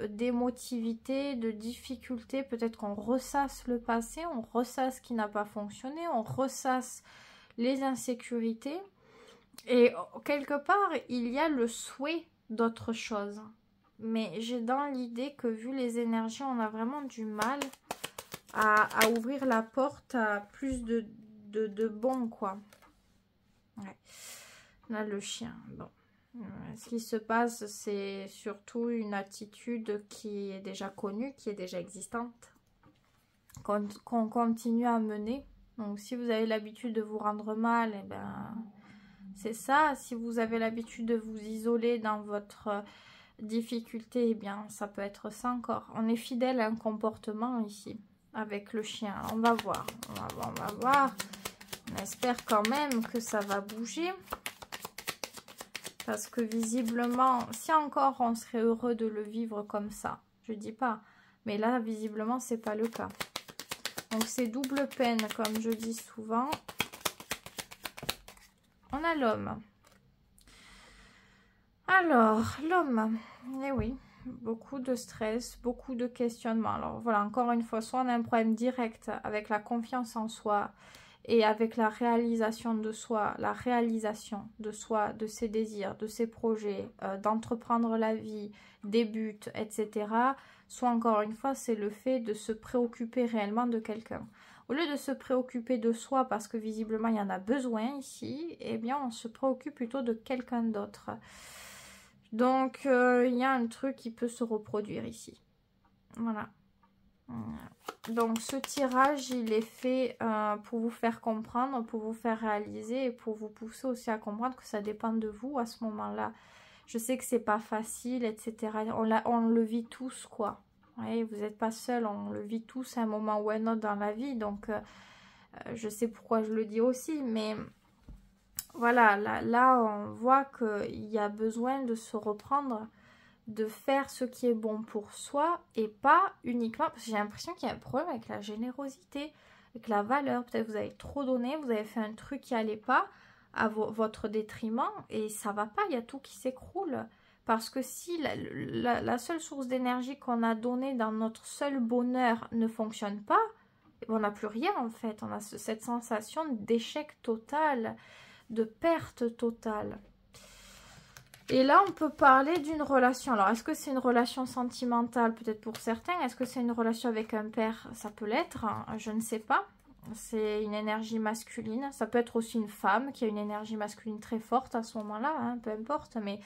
d'émotivité, de difficulté. Peut-être qu'on ressasse le passé, on ressasse ce qui n'a pas fonctionné, on ressasse les insécurités. Et quelque part, il y a le souhait d'autre chose. Mais j'ai dans l'idée que vu les énergies, on a vraiment du mal à ouvrir la porte à plus de bon, quoi. Ouais. Là, le chien, bon. Ce qui se passe, c'est surtout une attitude qui est déjà connue, qui est déjà existante, qu'on continue à mener. Donc, si vous avez l'habitude de vous rendre mal, eh ben, c'est ça. Si vous avez l'habitude de vous isoler dans votre difficulté, eh bien, ça peut être ça encore. On est fidèle à un comportement ici, avec le chien. On va voir, on va voir. On espère quand même que ça va bouger. Parce que visiblement, si encore on serait heureux de le vivre comme ça, je dis pas. Mais là, visiblement, c'est pas le cas. Donc c'est double peine, comme je dis souvent. On a l'homme. Alors, l'homme, eh oui, beaucoup de stress, beaucoup de questionnements. Alors voilà, encore une fois, soit on a un problème direct avec la confiance en soi, et avec la réalisation de soi, de ses désirs, de ses projets, d'entreprendre la vie, des buts, etc. Soit encore une fois, c'est le fait de se préoccuper réellement de quelqu'un. Au lieu de se préoccuper de soi, parce que visiblement il y en a besoin ici, eh bien on se préoccupe plutôt de quelqu'un d'autre. Donc il y a un truc qui peut se reproduire ici. Voilà. Donc ce tirage, il est fait pour vous faire comprendre, pour vous faire réaliser et pour vous pousser aussi à comprendre que ça dépend de vous à ce moment-là. Je sais que c'est pas facile, etc. On le vit tous, quoi. Ouais, vous n'êtes pas seul, on le vit tous à un moment ou à un autre dans la vie. Donc je sais pourquoi je le dis aussi, mais voilà, là on voit qu'il y a besoin de se reprendre, de faire ce qui est bon pour soi et pas uniquement, parce que j'ai l'impression qu'il y a un problème avec la générosité, avec la valeur. Peut-être que vous avez trop donné, vous avez fait un truc qui n'allait pas à votre détriment et ça va pas, il y a tout qui s'écroule. Parce que si la seule source d'énergie qu'on a donnée dans notre seul bonheur ne fonctionne pas, on n'a plus rien en fait. On a cette sensation d'échec total, de perte totale. Et là, on peut parler d'une relation. Alors, est-ce que c'est une relation sentimentale? Peut-être pour certains. Est-ce que c'est une relation avec un père? Ça peut l'être. Hein, je ne sais pas. C'est une énergie masculine. Ça peut être aussi une femme qui a une énergie masculine très forte à ce moment-là. Hein, peu importe. Mais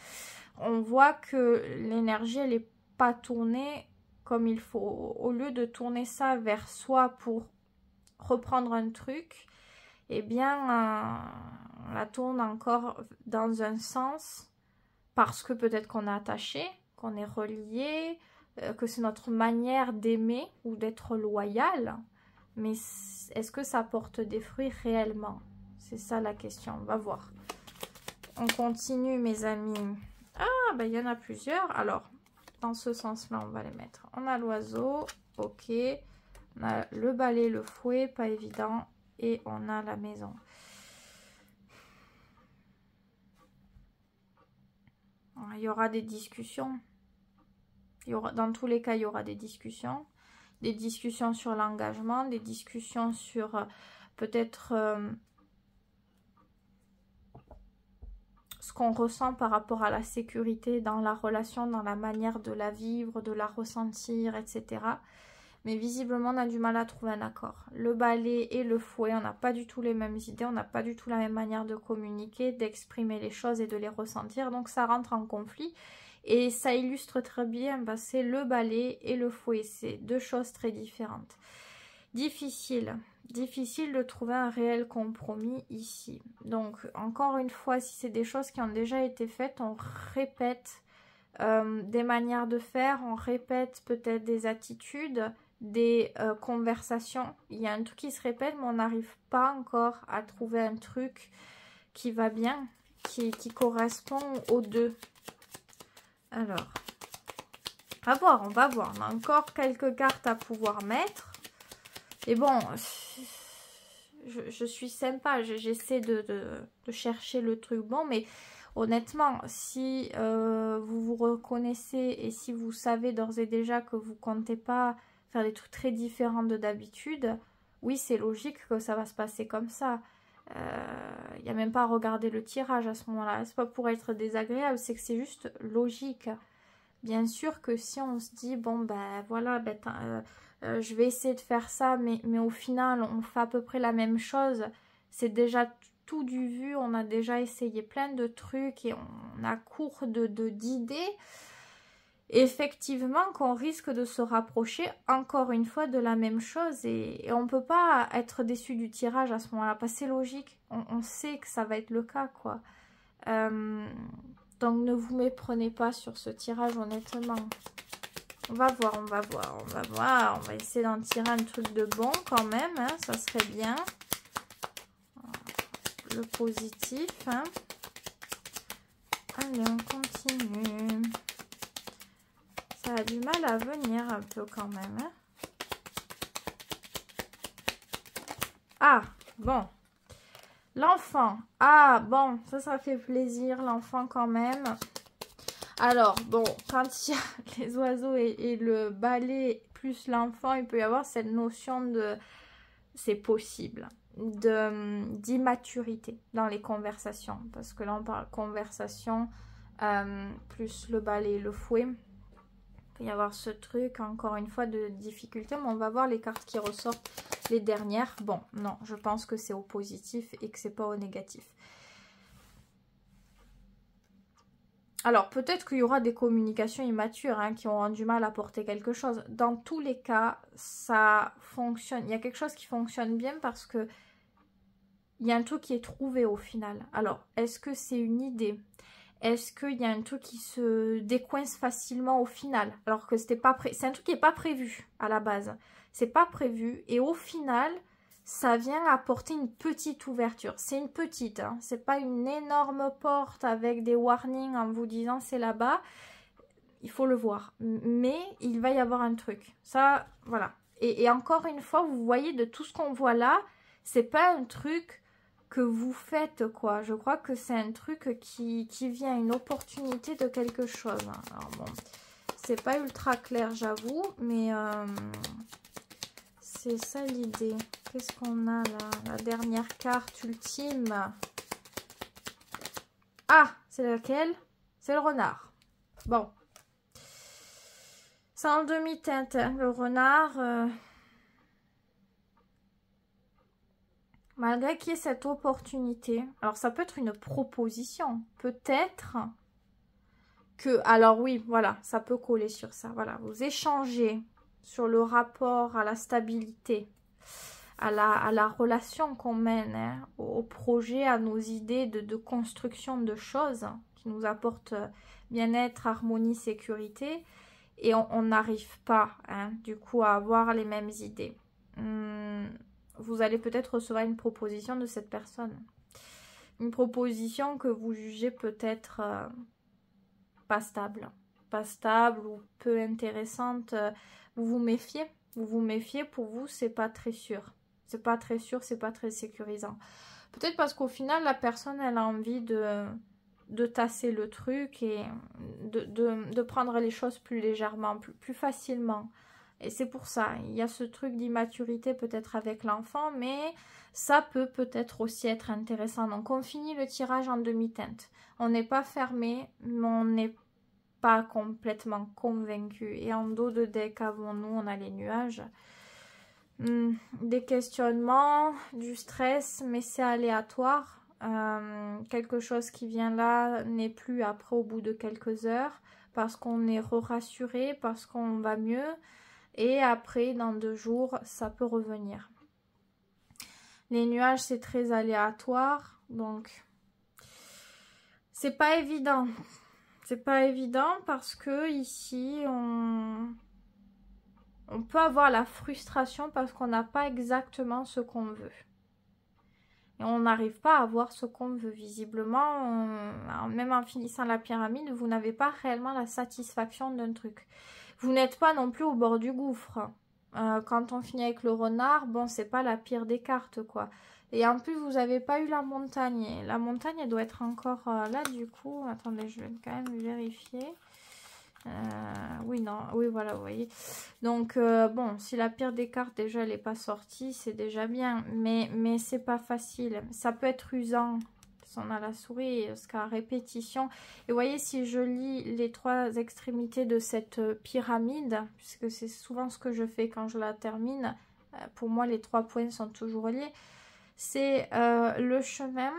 on voit que l'énergie, elle n'est pas tournée comme il faut. Au lieu de tourner ça vers soi pour reprendre un truc, eh bien, on la tourne encore dans un sens... Parce que peut-être qu'on est attaché, qu'on est relié, que c'est notre manière d'aimer ou d'être loyal. Mais est-ce que ça porte des fruits réellement? C'est ça la question, on va voir. On continue mes amis. Ah, ben il y en a plusieurs. Alors, dans ce sens-là, on va les mettre. On a l'oiseau, ok. On a le balai, le fouet, pas évident. Et on a la maison. Il y aura des discussions. Dans tous les cas, il y aura des discussions. Des discussions sur l'engagement, des discussions sur peut-être ce qu'on ressent par rapport à la sécurité dans la relation, dans la manière de la vivre, de la ressentir, etc. Mais visiblement, on a du mal à trouver un accord. Le balai et le fouet, on n'a pas du tout les mêmes idées, on n'a pas du tout la même manière de communiquer, d'exprimer les choses et de les ressentir. Donc ça rentre en conflit et ça illustre très bien, c'est le balai et le fouet. C'est deux choses très différentes. Difficile de trouver un réel compromis ici. Donc encore une fois, si c'est des choses qui ont déjà été faites, on répète des manières de faire, on répète peut-être des attitudes, des conversations. Il y a un truc qui se répète, mais on n'arrive pas encore à trouver un truc qui va bien, qui correspond aux deux. Alors, on va voir. On a encore quelques cartes à pouvoir mettre. Et bon, je suis sympa, j'essaie de chercher le truc bon, mais honnêtement, si vous vous reconnaissez et si vous savez d'ores et déjà que vous comptez pas faire des trucs très différents de d'habitude, oui, c'est logique que ça va se passer comme ça. Il n'y a même pas à regarder le tirage à ce moment-là. C'est pas pour être désagréable, c'est que c'est juste logique. Bien sûr que si on se dit, bon, ben voilà, ben, je vais essayer de faire ça, mais au final, on fait à peu près la même chose. C'est déjà tout du vu, on a déjà essayé plein de trucs et on a court d'idées. Effectivement qu'on risque de se rapprocher encore une fois de la même chose et on ne peut pas être déçu du tirage à ce moment-là, parce que c'est logique, on sait que ça va être le cas, quoi. Donc ne vous méprenez pas sur ce tirage, honnêtement. On va voir, on va voir, on va voir, on va essayer d'en tirer un truc de bon quand même, hein, ça serait bien. Le positif, hein. Allez, on continue. Ça a du mal à venir un peu quand même. Hein. Ah, bon. L'enfant. Ah, bon, ça fait plaisir, l'enfant quand même. Alors, bon, quand il y a les oiseaux et le balai plus l'enfant, il peut y avoir cette notion de... C'est possible. D'immaturité dans les conversations. Parce que là, on parle conversation plus le balai et le fouet. Il peut y avoir ce truc, encore une fois, de difficulté. Mais on va voir les cartes qui ressortent, les dernières. Bon, non, je pense que c'est au positif et que c'est pas au négatif. Alors, peut-être qu'il y aura des communications immatures hein, qui auront du mal à porter quelque chose. Dans tous les cas, ça fonctionne. Il y a quelque chose qui fonctionne bien parce que il y a un truc qui est trouvé au final. Alors, est-ce que c'est une idée? Est-ce qu'il y a un truc qui se décoince facilement au final? Alors que c'était pas c'est un truc qui n'est pas prévu à la base. C'est pas prévu. Et au final, ça vient apporter une petite ouverture. C'est une petite, hein. C'est pas une énorme porte avec des warnings en vous disant c'est là-bas. Il faut le voir. Mais il va y avoir un truc. Ça, voilà. Et encore une fois, vous voyez de tout ce qu'on voit là, c'est pas un truc que vous faites, quoi. Je crois que c'est un truc qui vient, une opportunité de quelque chose. Alors bon, c'est pas ultra clair, j'avoue, mais c'est ça l'idée. Qu'est-ce qu'on a là? La dernière carte ultime. Ah, c'est laquelle? C'est le renard. Bon. C'est en demi-teinte, hein, le renard. Malgré qu'il y ait cette opportunité, alors ça peut être une proposition, peut-être que, alors oui, voilà, ça peut coller sur ça, voilà, vous échangez sur le rapport à la stabilité, à la relation qu'on mène, hein, au projet, à nos idées de construction de choses qui nous apportent bien-être, harmonie, sécurité, et on n'arrive pas, hein, du coup, à avoir les mêmes idées. Vous allez peut-être recevoir une proposition de cette personne. Une proposition que vous jugez peut-être pas stable. Pas stable ou peu intéressante. Vous vous méfiez. Vous vous méfiez, pour vous, c'est pas très sûr. C'est pas très sûr, c'est pas très sécurisant. Peut-être parce qu'au final, la personne, elle a envie de tasser le truc et de prendre les choses plus légèrement, plus facilement. Et c'est pour ça, il y a ce truc d'immaturité peut-être avec l'enfant, mais ça peut-être aussi être intéressant. Donc on finit le tirage en demi-teinte. On n'est pas fermé, mais on n'est pas complètement convaincu. Et en dos de deck, avons-nous, on a les nuages. Des questionnements, du stress, mais c'est aléatoire. Quelque chose qui vient là n'est plus après au bout de quelques heures, parce qu'on est rassuré, parce qu'on va mieux. Et après, dans 2 jours, ça peut revenir. Les nuages, c'est très aléatoire. Donc, c'est pas évident. C'est pas évident parce que ici, on peut avoir la frustration parce qu'on n'a pas exactement ce qu'on veut. Et on n'arrive pas à avoir ce qu'on veut. Visiblement, même en finissant la pyramide, vous n'avez pas réellement la satisfaction d'un truc. Vous n'êtes pas non plus au bord du gouffre. Quand on finit avec le renard, bon, c'est pas la pire des cartes, quoi. Et en plus, vous n'avez pas eu la montagne. Et la montagne, elle doit être encore là, du coup. Attendez, je vais quand même vérifier. Oui, non, oui, voilà, vous voyez. Donc, bon, si la pire des cartes, déjà, elle n'est pas sortie, c'est déjà bien. Mais c'est pas facile. Ça peut être usant. On a la souris, parce qu'à répétition. Et vous voyez, si je lis les 3 extrémités de cette pyramide, puisque c'est souvent ce que je fais quand je la termine, pour moi, les 3 points sont toujours liés. C'est le chemin,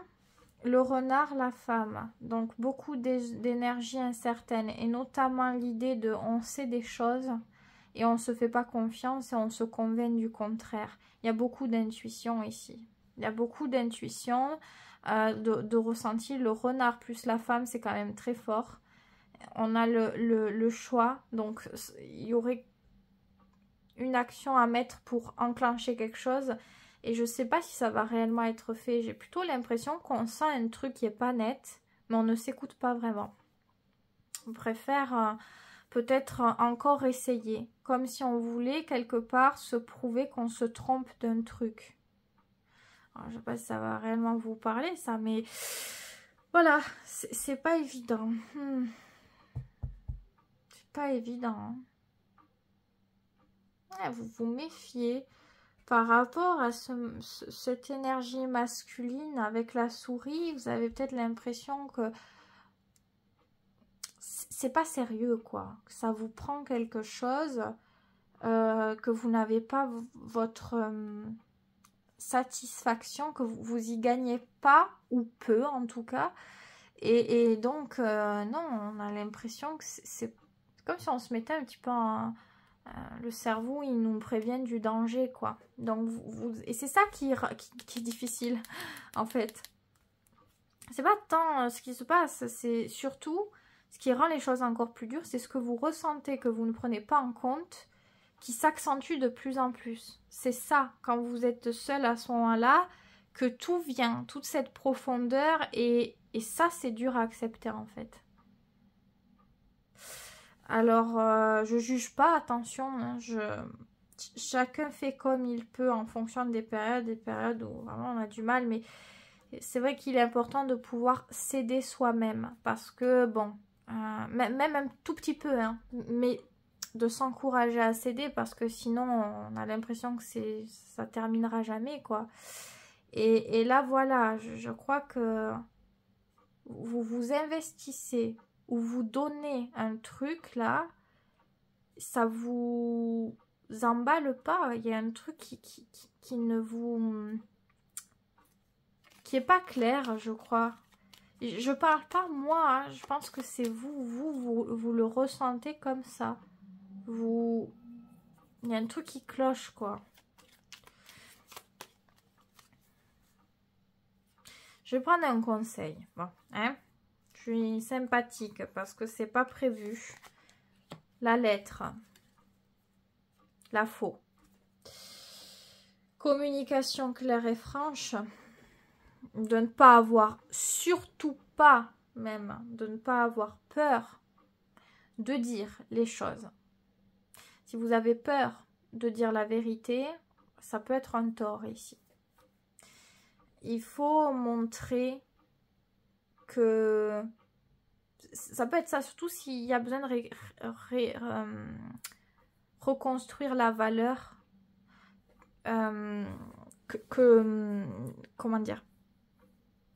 le renard, la femme. Donc, beaucoup d'énergie incertaine. Et notamment l'idée de on sait des choses et on ne se fait pas confiance et on se convainc du contraire. Il y a beaucoup d'intuition ici. Il y a beaucoup d'intuition, de ressenti. Le renard plus la femme, c'est quand même très fort. On a le choix. Donc, il y aurait une action à mettre pour enclencher quelque chose. Et je sais pas si ça va réellement être fait. J'ai plutôt l'impression qu'on sent un truc qui est pas net, mais on ne s'écoute pas vraiment. On préfère peut-être encore essayer. Comme si on voulait quelque part se prouver qu'on se trompe d'un truc. Alors, je sais pas si ça va réellement vous parler ça, mais voilà, c'est pas évident. C'est pas évident. Hein. Ouais, vous vous méfiez. Par rapport à cette énergie masculine avec la souris, vous avez peut-être l'impression que c'est pas sérieux, quoi. Que ça vous prend quelque chose, que vous n'avez pas votre satisfaction, que vous y gagnez pas, ou peu en tout cas. Et donc, non, on a l'impression que c'est comme si on se mettait un petit peu en... le cerveau, il nous prévient du danger, quoi. Donc, et c'est ça qui est difficile, en fait. C'est pas tant ce qui se passe, c'est surtout ce qui rend les choses encore plus dures, c'est ce que vous ressentez, que vous ne prenez pas en compte, qui s'accentue de plus en plus. C'est ça, quand vous êtes seul à ce moment-là, que tout vient, toute cette profondeur, et ça, c'est dur à accepter, en fait. Alors, je juge pas, attention, hein, chacun fait comme il peut en fonction des périodes où vraiment on a du mal, mais c'est vrai qu'il est important de pouvoir s'aider soi-même, parce que, bon, même un tout petit peu, hein, mais de s'encourager à s'aider, parce que sinon, on a l'impression que ça terminera jamais, quoi. Et là, voilà, je crois que vous vous investissez ou vous donnez un truc là, ça vous emballe pas. Il y a un truc qui ne vous... qui est pas clair, je crois. Je parle pas moi, hein, je pense que c'est vous le ressentez comme ça. Il y a un truc qui cloche, quoi. Je vais prendre un conseil. Bon, hein. Je suis sympathique parce que c'est pas prévu. La lettre. La faux. Communication claire et franche. De ne pas avoir, surtout pas même, de ne pas avoir peur de dire les choses. Si vous avez peur de dire la vérité, ça peut être un tort ici. Il faut montrer que ça peut être ça, surtout s'il y a besoin de reconstruire la valeur comment dire,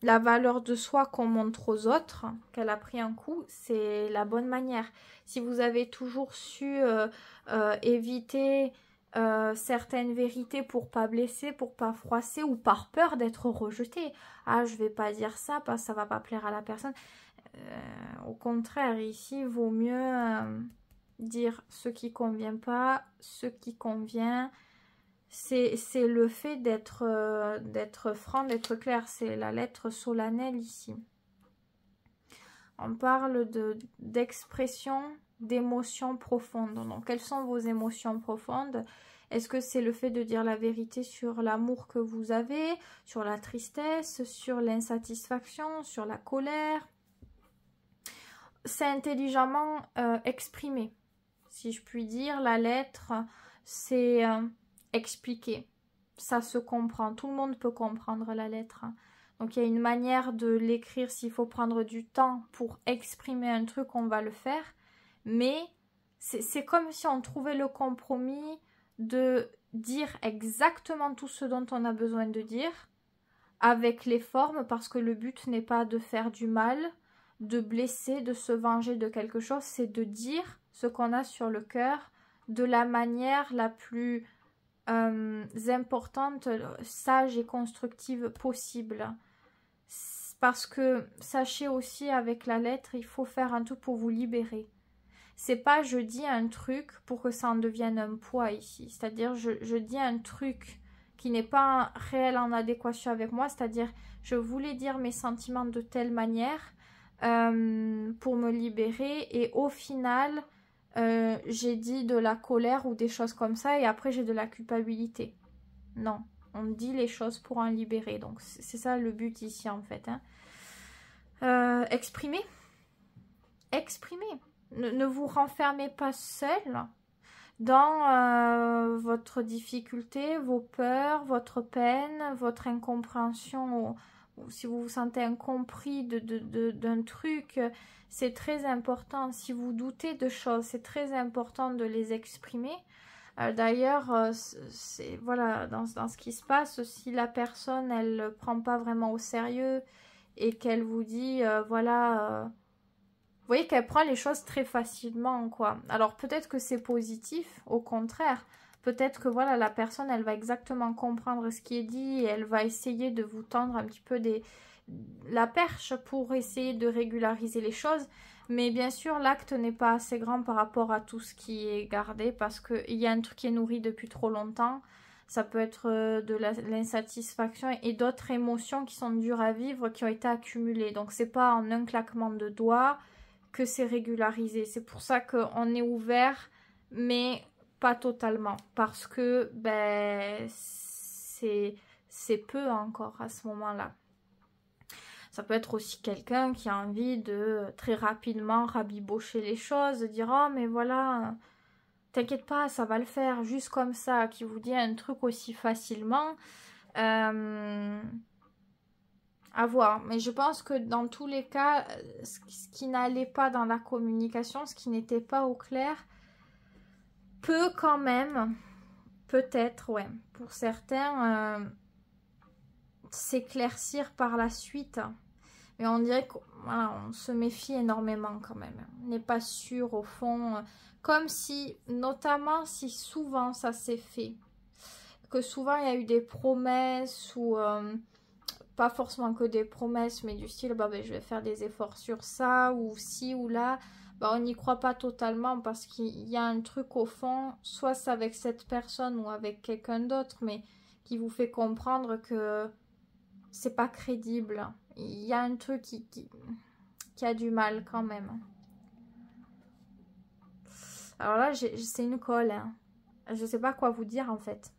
la valeur de soi qu'on montre aux autres, qu'elle a pris un coup, c'est la bonne manière. Si vous avez toujours su éviter certaines vérités pour pas blesser, pour pas froisser ou par peur d'être rejeté. Ah, je vais pas dire ça parce que ça va pas plaire à la personne. Au contraire, ici, il vaut mieux dire ce qui convient pas, ce qui convient. C'est le fait d'être franc, d'être clair. C'est la lettre solennelle ici. On parle d'expression, d'émotions profondes. Donc, quelles sont vos émotions profondes? Est-ce que c'est le fait de dire la vérité sur l'amour que vous avez, sur la tristesse, sur l'insatisfaction, sur la colère? C'est intelligemment exprimé. Si je puis dire, la lettre, c'est expliquer. ça se comprend. Tout le monde peut comprendre la lettre. Donc il y a une manière de l'écrire. S'il faut prendre du temps pour exprimer un truc, on va le faire. Mais c'est comme si on trouvait le compromis de dire exactement tout ce dont on a besoin de dire avec les formes, parce que le but n'est pas de faire du mal, de blesser, de se venger de quelque chose, c'est de dire ce qu'on a sur le cœur de la manière la plus importante, sage et constructive possible. Parce que sachez aussi, avec la lettre, il faut faire un tout pour vous libérer. C'est pas je dis un truc pour que ça en devienne un poids ici. C'est-à-dire je dis un truc qui n'est pas réel en adéquation avec moi. C'est-à-dire je voulais dire mes sentiments de telle manière pour me libérer. Et au final, j'ai dit de la colère ou des choses comme ça. Et après j'ai de la culpabilité. Non, on dit les choses pour en libérer. Donc c'est ça le but ici en fait. Exprimez. Exprimez. Ne vous renfermez pas seul dans votre difficulté, vos peurs, votre peine, votre incompréhension. Ou si vous vous sentez incompris d'un truc, c'est très important. Si vous doutez de choses, c'est très important de les exprimer. D'ailleurs, voilà, dans ce qui se passe, si la personne, elle ne prend pas vraiment au sérieux et qu'elle vous dit, voilà... vous voyez qu'elle prend les choses très facilement, quoi. Alors, peut-être que c'est positif, au contraire. Peut-être que, voilà, la personne, elle va exactement comprendre ce qui est dit et elle va essayer de vous tendre un petit peu la perche pour essayer de régulariser les choses. Mais bien sûr, l'acte n'est pas assez grand par rapport à tout ce qui est gardé parce qu'il y a un truc qui est nourri depuis trop longtemps. Ça peut être de l'insatisfaction et d'autres émotions qui sont dures à vivre, qui ont été accumulées. Donc, c'est pas en un claquement de doigts que c'est régularisé. C'est pour ça qu'on est ouvert, mais pas totalement. Parce que ben, c'est peu encore à ce moment-là. Ça peut être aussi quelqu'un qui a envie de très rapidement rabibocher les choses, de dire « Oh, mais voilà, t'inquiète pas, ça va le faire, juste comme ça », qui vous dit un truc aussi facilement. À voir. Mais je pense que dans tous les cas, ce qui n'allait pas dans la communication, ce qui n'était pas au clair, peut quand même, peut-être, ouais, pour certains, s'éclaircir par la suite. Mais on dirait qu'on voilà, on se méfie énormément quand même. On n'est pas sûr au fond. Comme si, notamment si souvent ça s'est fait. Que souvent il y a eu des promesses ou... pas forcément que des promesses, mais du style, bah, je vais faire des efforts sur ça, ou ci ou là. Bah, on n'y croit pas totalement parce qu'il y a un truc au fond, soit c'est avec cette personne ou avec quelqu'un d'autre, mais qui vous fait comprendre que c'est pas crédible. Il y a un truc qui a du mal quand même. Alors là, c'est une colle. Hein. Je sais pas quoi vous dire en fait.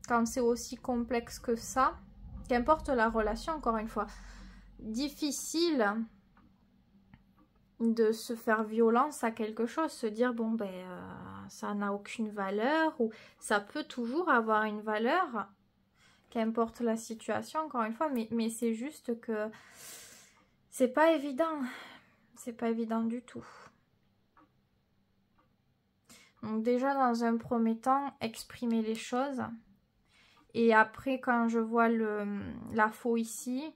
Quand c'est aussi complexe que ça, qu'importe la relation, encore une fois, difficile de se faire violence à quelque chose, se dire bon ben ça n'a aucune valeur ou ça peut toujours avoir une valeur, qu'importe la situation, encore une fois, mais c'est juste que c'est pas évident, c'est pas évident du tout. Donc déjà dans un premier temps, exprimer les choses. Et après, quand je vois la faux ici,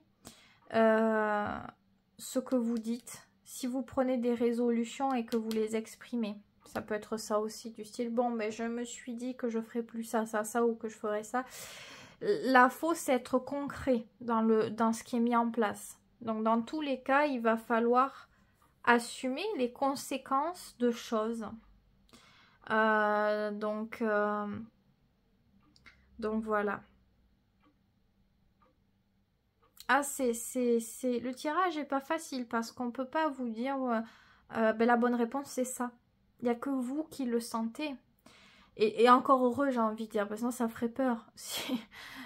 ce que vous dites, si vous prenez des résolutions et que vous les exprimez, ça peut être ça aussi, du style, bon, mais je me suis dit que je ferai plus ça, ou que je ferai ça. La faux, c'est être concret dans ce qui est mis en place. Donc, dans tous les cas, il va falloir assumer les conséquences de choses. Donc voilà. Ah, le tirage n'est pas facile parce qu'on ne peut pas vous dire ben, la bonne réponse c'est ça. Il n'y a que vous qui le sentez. Et encore heureux, j'ai envie de dire, parce que sinon ça ferait peur.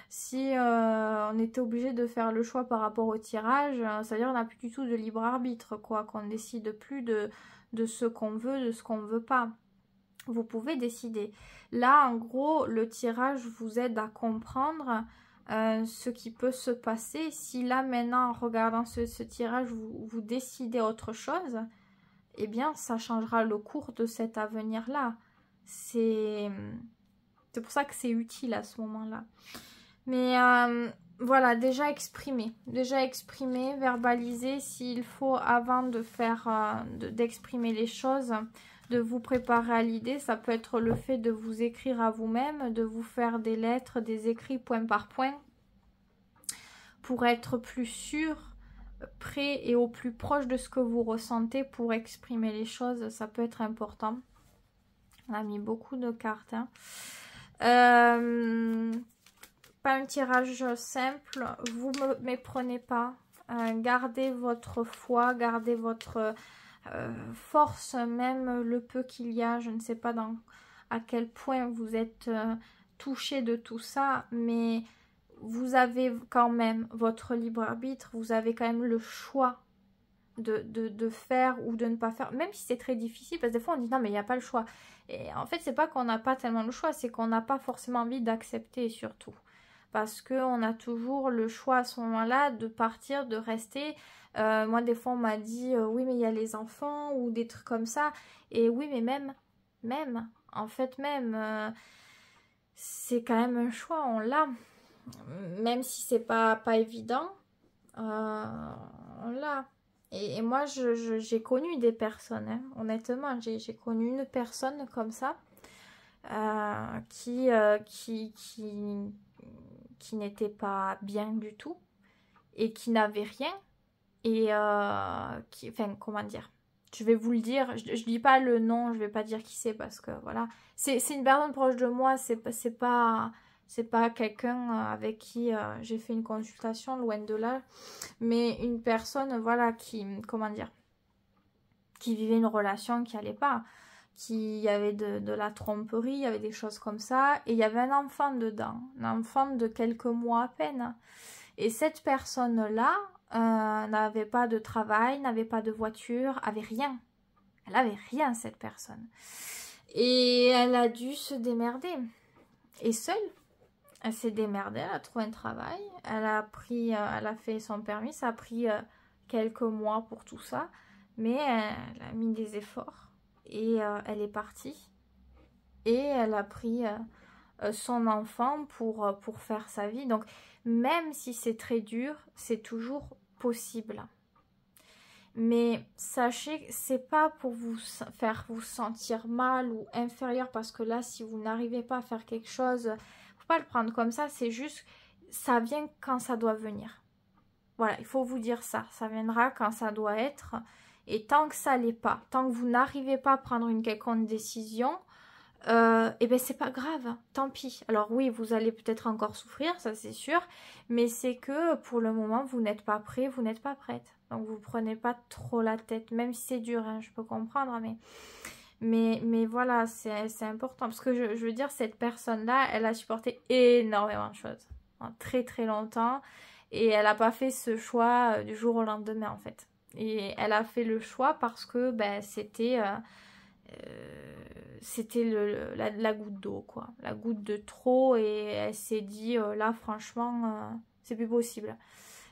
Si on était obligé de faire le choix par rapport au tirage, ça veut dire qu'on n'a plus du tout de libre arbitre, quoi. Qu'on ne décide plus de ce qu'on veut, de ce qu'on ne veut pas. Vous pouvez décider. Là, en gros, le tirage vous aide à comprendre ce qui peut se passer. Si là, maintenant, en regardant ce tirage, vous décidez autre chose, eh bien, ça changera le cours de cet avenir-là. C'est pour ça que c'est utile à ce moment-là. Mais voilà, déjà exprimer, verbaliser s'il faut avant de faire, d'exprimer les choses, de vous préparer à l'idée. Ça peut être le fait de vous écrire à vous-même, de vous faire des lettres, des écrits point par point, pour être plus sûr, près et au plus proche de ce que vous ressentez pour exprimer les choses. Ça peut être important. On a mis beaucoup de cartes. Hein. Pas un tirage simple. Vous ne me méprenez pas. Gardez votre foi, gardez votre force, même le peu qu'il y a. Je ne sais pas à quel point vous êtes touché de tout ça, mais vous avez quand même votre libre arbitre. Vous avez quand même le choix de faire ou de ne pas faire, même si c'est très difficile, parce que des fois on dit non mais il n'y a pas le choix. Et en fait c'est pas qu'on n'a pas tellement le choix, c'est qu'on n'a pas forcément envie d'accepter surtout. Parce qu'on a toujours le choix à ce moment-là de partir, de rester. Moi, des fois, on m'a dit oui, mais il y a les enfants ou des trucs comme ça. Et oui, mais même, en fait, c'est quand même un choix, on l'a. Même si c'est pas évident, on l'a. Et moi, j'ai connu des personnes, hein, honnêtement, j'ai connu une personne comme ça qui n'était pas bien du tout et qui n'avait rien et enfin comment dire, je vais vous le dire, je dis pas le nom, je vais pas dire qui c'est parce que voilà, c'est une personne proche de moi, c'est pas quelqu'un avec qui j'ai fait une consultation, loin de là, mais une personne voilà qui, comment dire, qui vivait une relation qui allait pas, qui avait de la tromperie, il y avait des choses comme ça, et il y avait un enfant dedans, un enfant de quelques mois à peine. Et cette personne-là n'avait pas de travail, n'avait pas de voiture, avait rien. Elle avait rien, cette personne. Et elle a dû se démerder. Et seule, elle s'est démerdée, elle a trouvé un travail, elle a fait son permis, ça a pris quelques mois pour tout ça, mais elle a mis des efforts. Et elle est partie et elle a pris son enfant pour faire sa vie. Donc même si c'est très dur, c'est toujours possible. Mais sachez que c'est pas pour vous faire vous sentir mal ou inférieur, parce que là, si vous n'arrivez pas à faire quelque chose, faut pas le prendre comme ça, c'est juste, ça vient quand ça doit venir. Voilà, il faut vous dire ça, ça viendra quand ça doit être. Et tant que ça l'est pas, tant que vous n'arrivez pas à prendre une quelconque décision, et ben c'est pas grave, tant pis. Alors oui, vous allez peut-être encore souffrir, ça c'est sûr, mais c'est que pour le moment vous n'êtes pas prêt, vous n'êtes pas prête. Donc vous prenez pas trop la tête, même si c'est dur, hein, je peux comprendre, mais voilà, c'est important. Parce que je veux dire, cette personne-là, elle a supporté énormément de choses, très très longtemps, et elle n'a pas fait ce choix du jour au lendemain en fait. Et elle a fait le choix parce que ben, c'était la goutte d'eau, quoi. La goutte de trop, et elle s'est dit, là, franchement, c'est plus possible.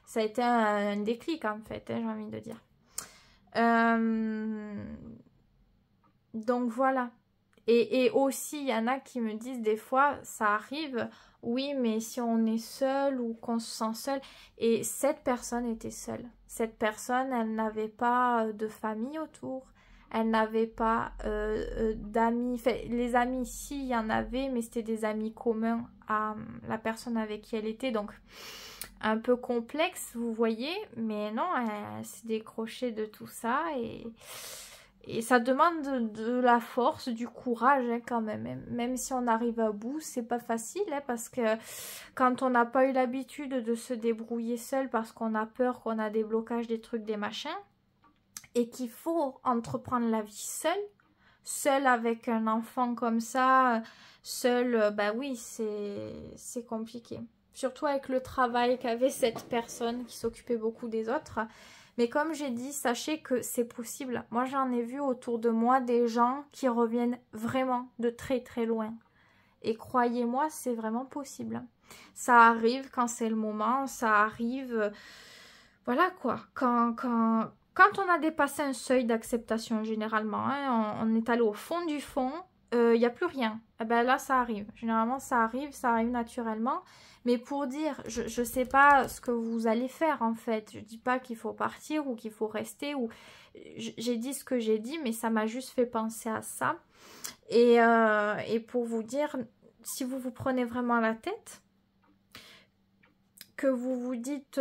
Ça a été un déclic, en fait, hein, j'ai envie de dire. Donc, voilà. Et aussi, il y en a qui me disent, des fois, ça arrive, oui, mais si on est seul ou qu'on se sent seul. Et cette personne était seule. Cette personne, elle n'avait pas de famille autour. Elle n'avait pas d'amis. Enfin, les amis, si, il y en avait, mais c'était des amis communs à la personne avec qui elle était. Donc, un peu complexe, vous voyez. Mais non, elle s'est décrochée de tout ça. Et ça demande de la force, du courage hein, quand même. Même si on arrive à bout, c'est pas facile. Hein, parce que quand on n'a pas eu l'habitude de se débrouiller seul, parce qu'on a peur, qu'on a des blocages, des trucs, des machins, et qu'il faut entreprendre la vie seul avec un enfant comme ça, seul, bah oui, c'est compliqué. Surtout avec le travail qu'avait cette personne qui s'occupait beaucoup des autres. Mais comme j'ai dit, sachez que c'est possible. Moi, j'en ai vu autour de moi des gens qui reviennent vraiment de très très loin. Et croyez-moi, c'est vraiment possible. Ça arrive quand c'est le moment, ça arrive... voilà quoi, quand on a dépassé un seuil d'acceptation généralement, hein, on est allé au fond du fond, il n'y a plus rien. Et ben là, ça arrive. Généralement, ça arrive naturellement. Mais pour dire, je ne sais pas ce que vous allez faire en fait. Je ne dis pas qu'il faut partir ou qu'il faut rester. Ou j'ai dit ce que j'ai dit, mais ça m'a juste fait penser à ça. Et pour vous dire, si vous vous prenez vraiment la tête, que vous vous dites...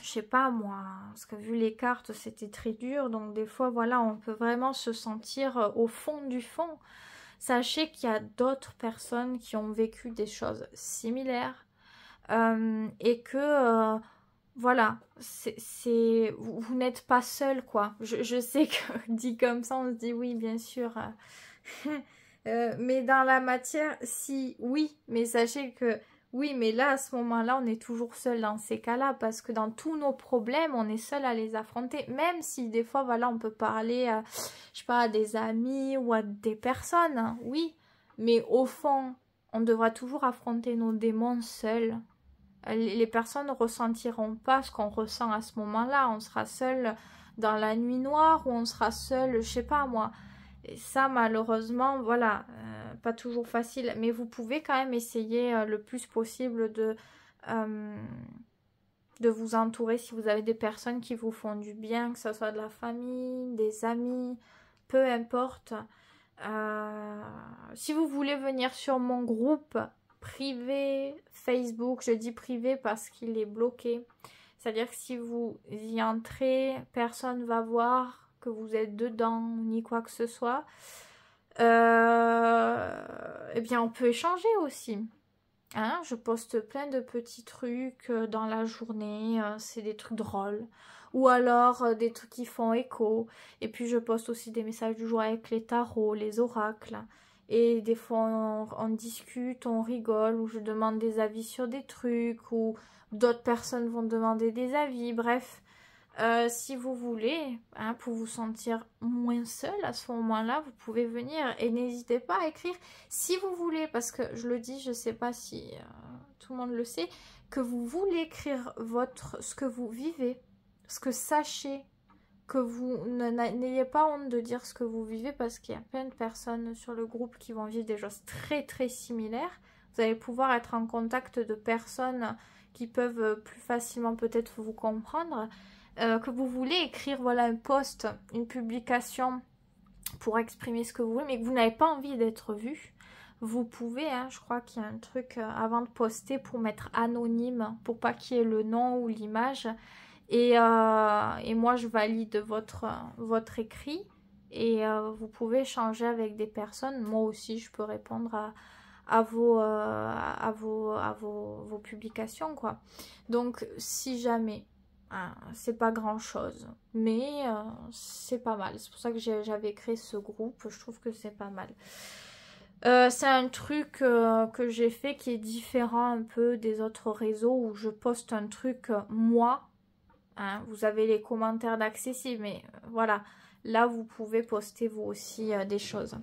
je sais pas moi, parce que vu les cartes, c'était très dur. Donc des fois, voilà, on peut vraiment se sentir au fond du fond. Sachez qu'il y a d'autres personnes qui ont vécu des choses similaires. Et que, voilà, vous n'êtes pas seul, quoi. Je sais que dit comme ça, on se dit oui, bien sûr. Mais dans la matière, si, oui. Mais sachez que... oui, mais là, à ce moment-là, on est toujours seul dans ces cas-là parce que dans tous nos problèmes, on est seul à les affronter. Même si des fois, voilà, on peut parler, je sais pas, à des amis ou à des personnes, hein, oui. Mais au fond, on devra toujours affronter nos démons seuls. Les personnes ne ressentiront pas ce qu'on ressent à ce moment-là. On sera seul dans la nuit noire ou on sera seul, je sais pas moi. Et ça, malheureusement, voilà, pas toujours facile. Mais vous pouvez quand même essayer le plus possible de vous entourer si vous avez des personnes qui vous font du bien, que ce soit de la famille, des amis, peu importe. Si vous voulez venir sur mon groupe privé Facebook, je dis privé parce qu'il est bloqué. C'est-à-dire que si vous y entrez, personne ne va voir que vous êtes dedans, ni quoi que ce soit, eh bien on peut échanger aussi. Hein, je poste plein de petits trucs dans la journée, c'est des trucs drôles. Ou alors des trucs qui font écho. Et puis je poste aussi des messages du jour avec les tarots, les oracles. Et des fois on discute, on rigole, ou je demande des avis sur des trucs, ou d'autres personnes vont demander des avis, bref. Si vous voulez, hein, pour vous sentir moins seul à ce moment-là, vous pouvez venir et n'hésitez pas à écrire si vous voulez, parce que je le dis, je ne sais pas si tout le monde le sait, que vous voulez écrire ce que vous vivez, parce que sachez que vous n'ayez pas honte de dire ce que vous vivez, parce qu'il y a plein de personnes sur le groupe qui vont vivre des choses très très similaires. Vous allez pouvoir être en contact de personnes qui peuvent plus facilement peut-être vous comprendre. Que vous voulez écrire, voilà, un post, une publication pour exprimer ce que vous voulez, mais que vous n'avez pas envie d'être vu, vous pouvez, hein, je crois qu'il y a un truc avant de poster pour mettre anonyme, pour pas qu'il y ait le nom ou l'image, et moi je valide votre écrit, et vous échanger échanger avec des personnes. Moi aussi je peux répondre à vos publications, quoi. Donc si jamais... c'est pas grand chose, mais c'est pas mal. C'est pour ça que j'avais créé ce groupe. Je trouve que c'est pas mal. C'est un truc que j'ai fait qui est différent un peu des autres réseaux où je poste un truc moi. Hein, vous avez les commentaires d'accessible, mais voilà. Là, vous pouvez poster vous aussi des choses.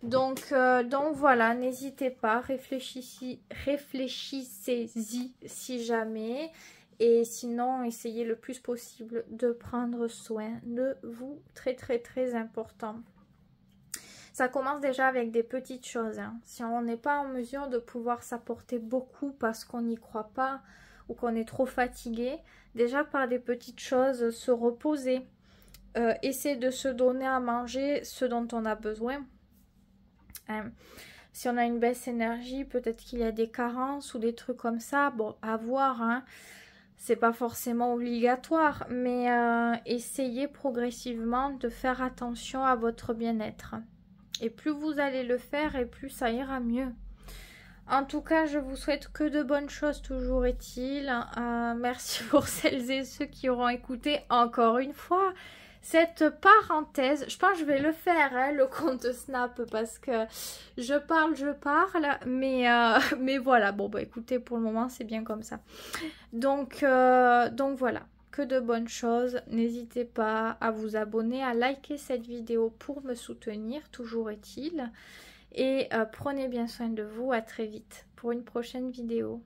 Donc voilà, n'hésitez pas, réfléchissez-y si jamais. Et sinon, essayez le plus possible de prendre soin de vous. Très, très, très important. Ça commence déjà avec des petites choses. Hein. Si on n'est pas en mesure de pouvoir s'apporter beaucoup parce qu'on n'y croit pas ou qu'on est trop fatigué, déjà par des petites choses, se reposer. Essayer de se donner à manger ce dont on a besoin. Hein. Si on a une baisse énergie, peut-être qu'il y a des carences ou des trucs comme ça. Bon, à voir, hein. C'est pas forcément obligatoire, mais essayez progressivement de faire attention à votre bien-être. Et plus vous allez le faire, et plus ça ira mieux. En tout cas, je vous souhaite que de bonnes choses, toujours est-il. Merci pour celles et ceux qui auront écouté encore une fois cette parenthèse. Je pense que je vais le faire, hein, le compte Snap, parce que je parle, mais voilà. Bon, bah écoutez, pour le moment, c'est bien comme ça. Donc voilà. que de bonnes choses. N'hésitez pas à vous abonner, à liker cette vidéo pour me soutenir, toujours est-il. Et prenez bien soin de vous, à très vite pour une prochaine vidéo.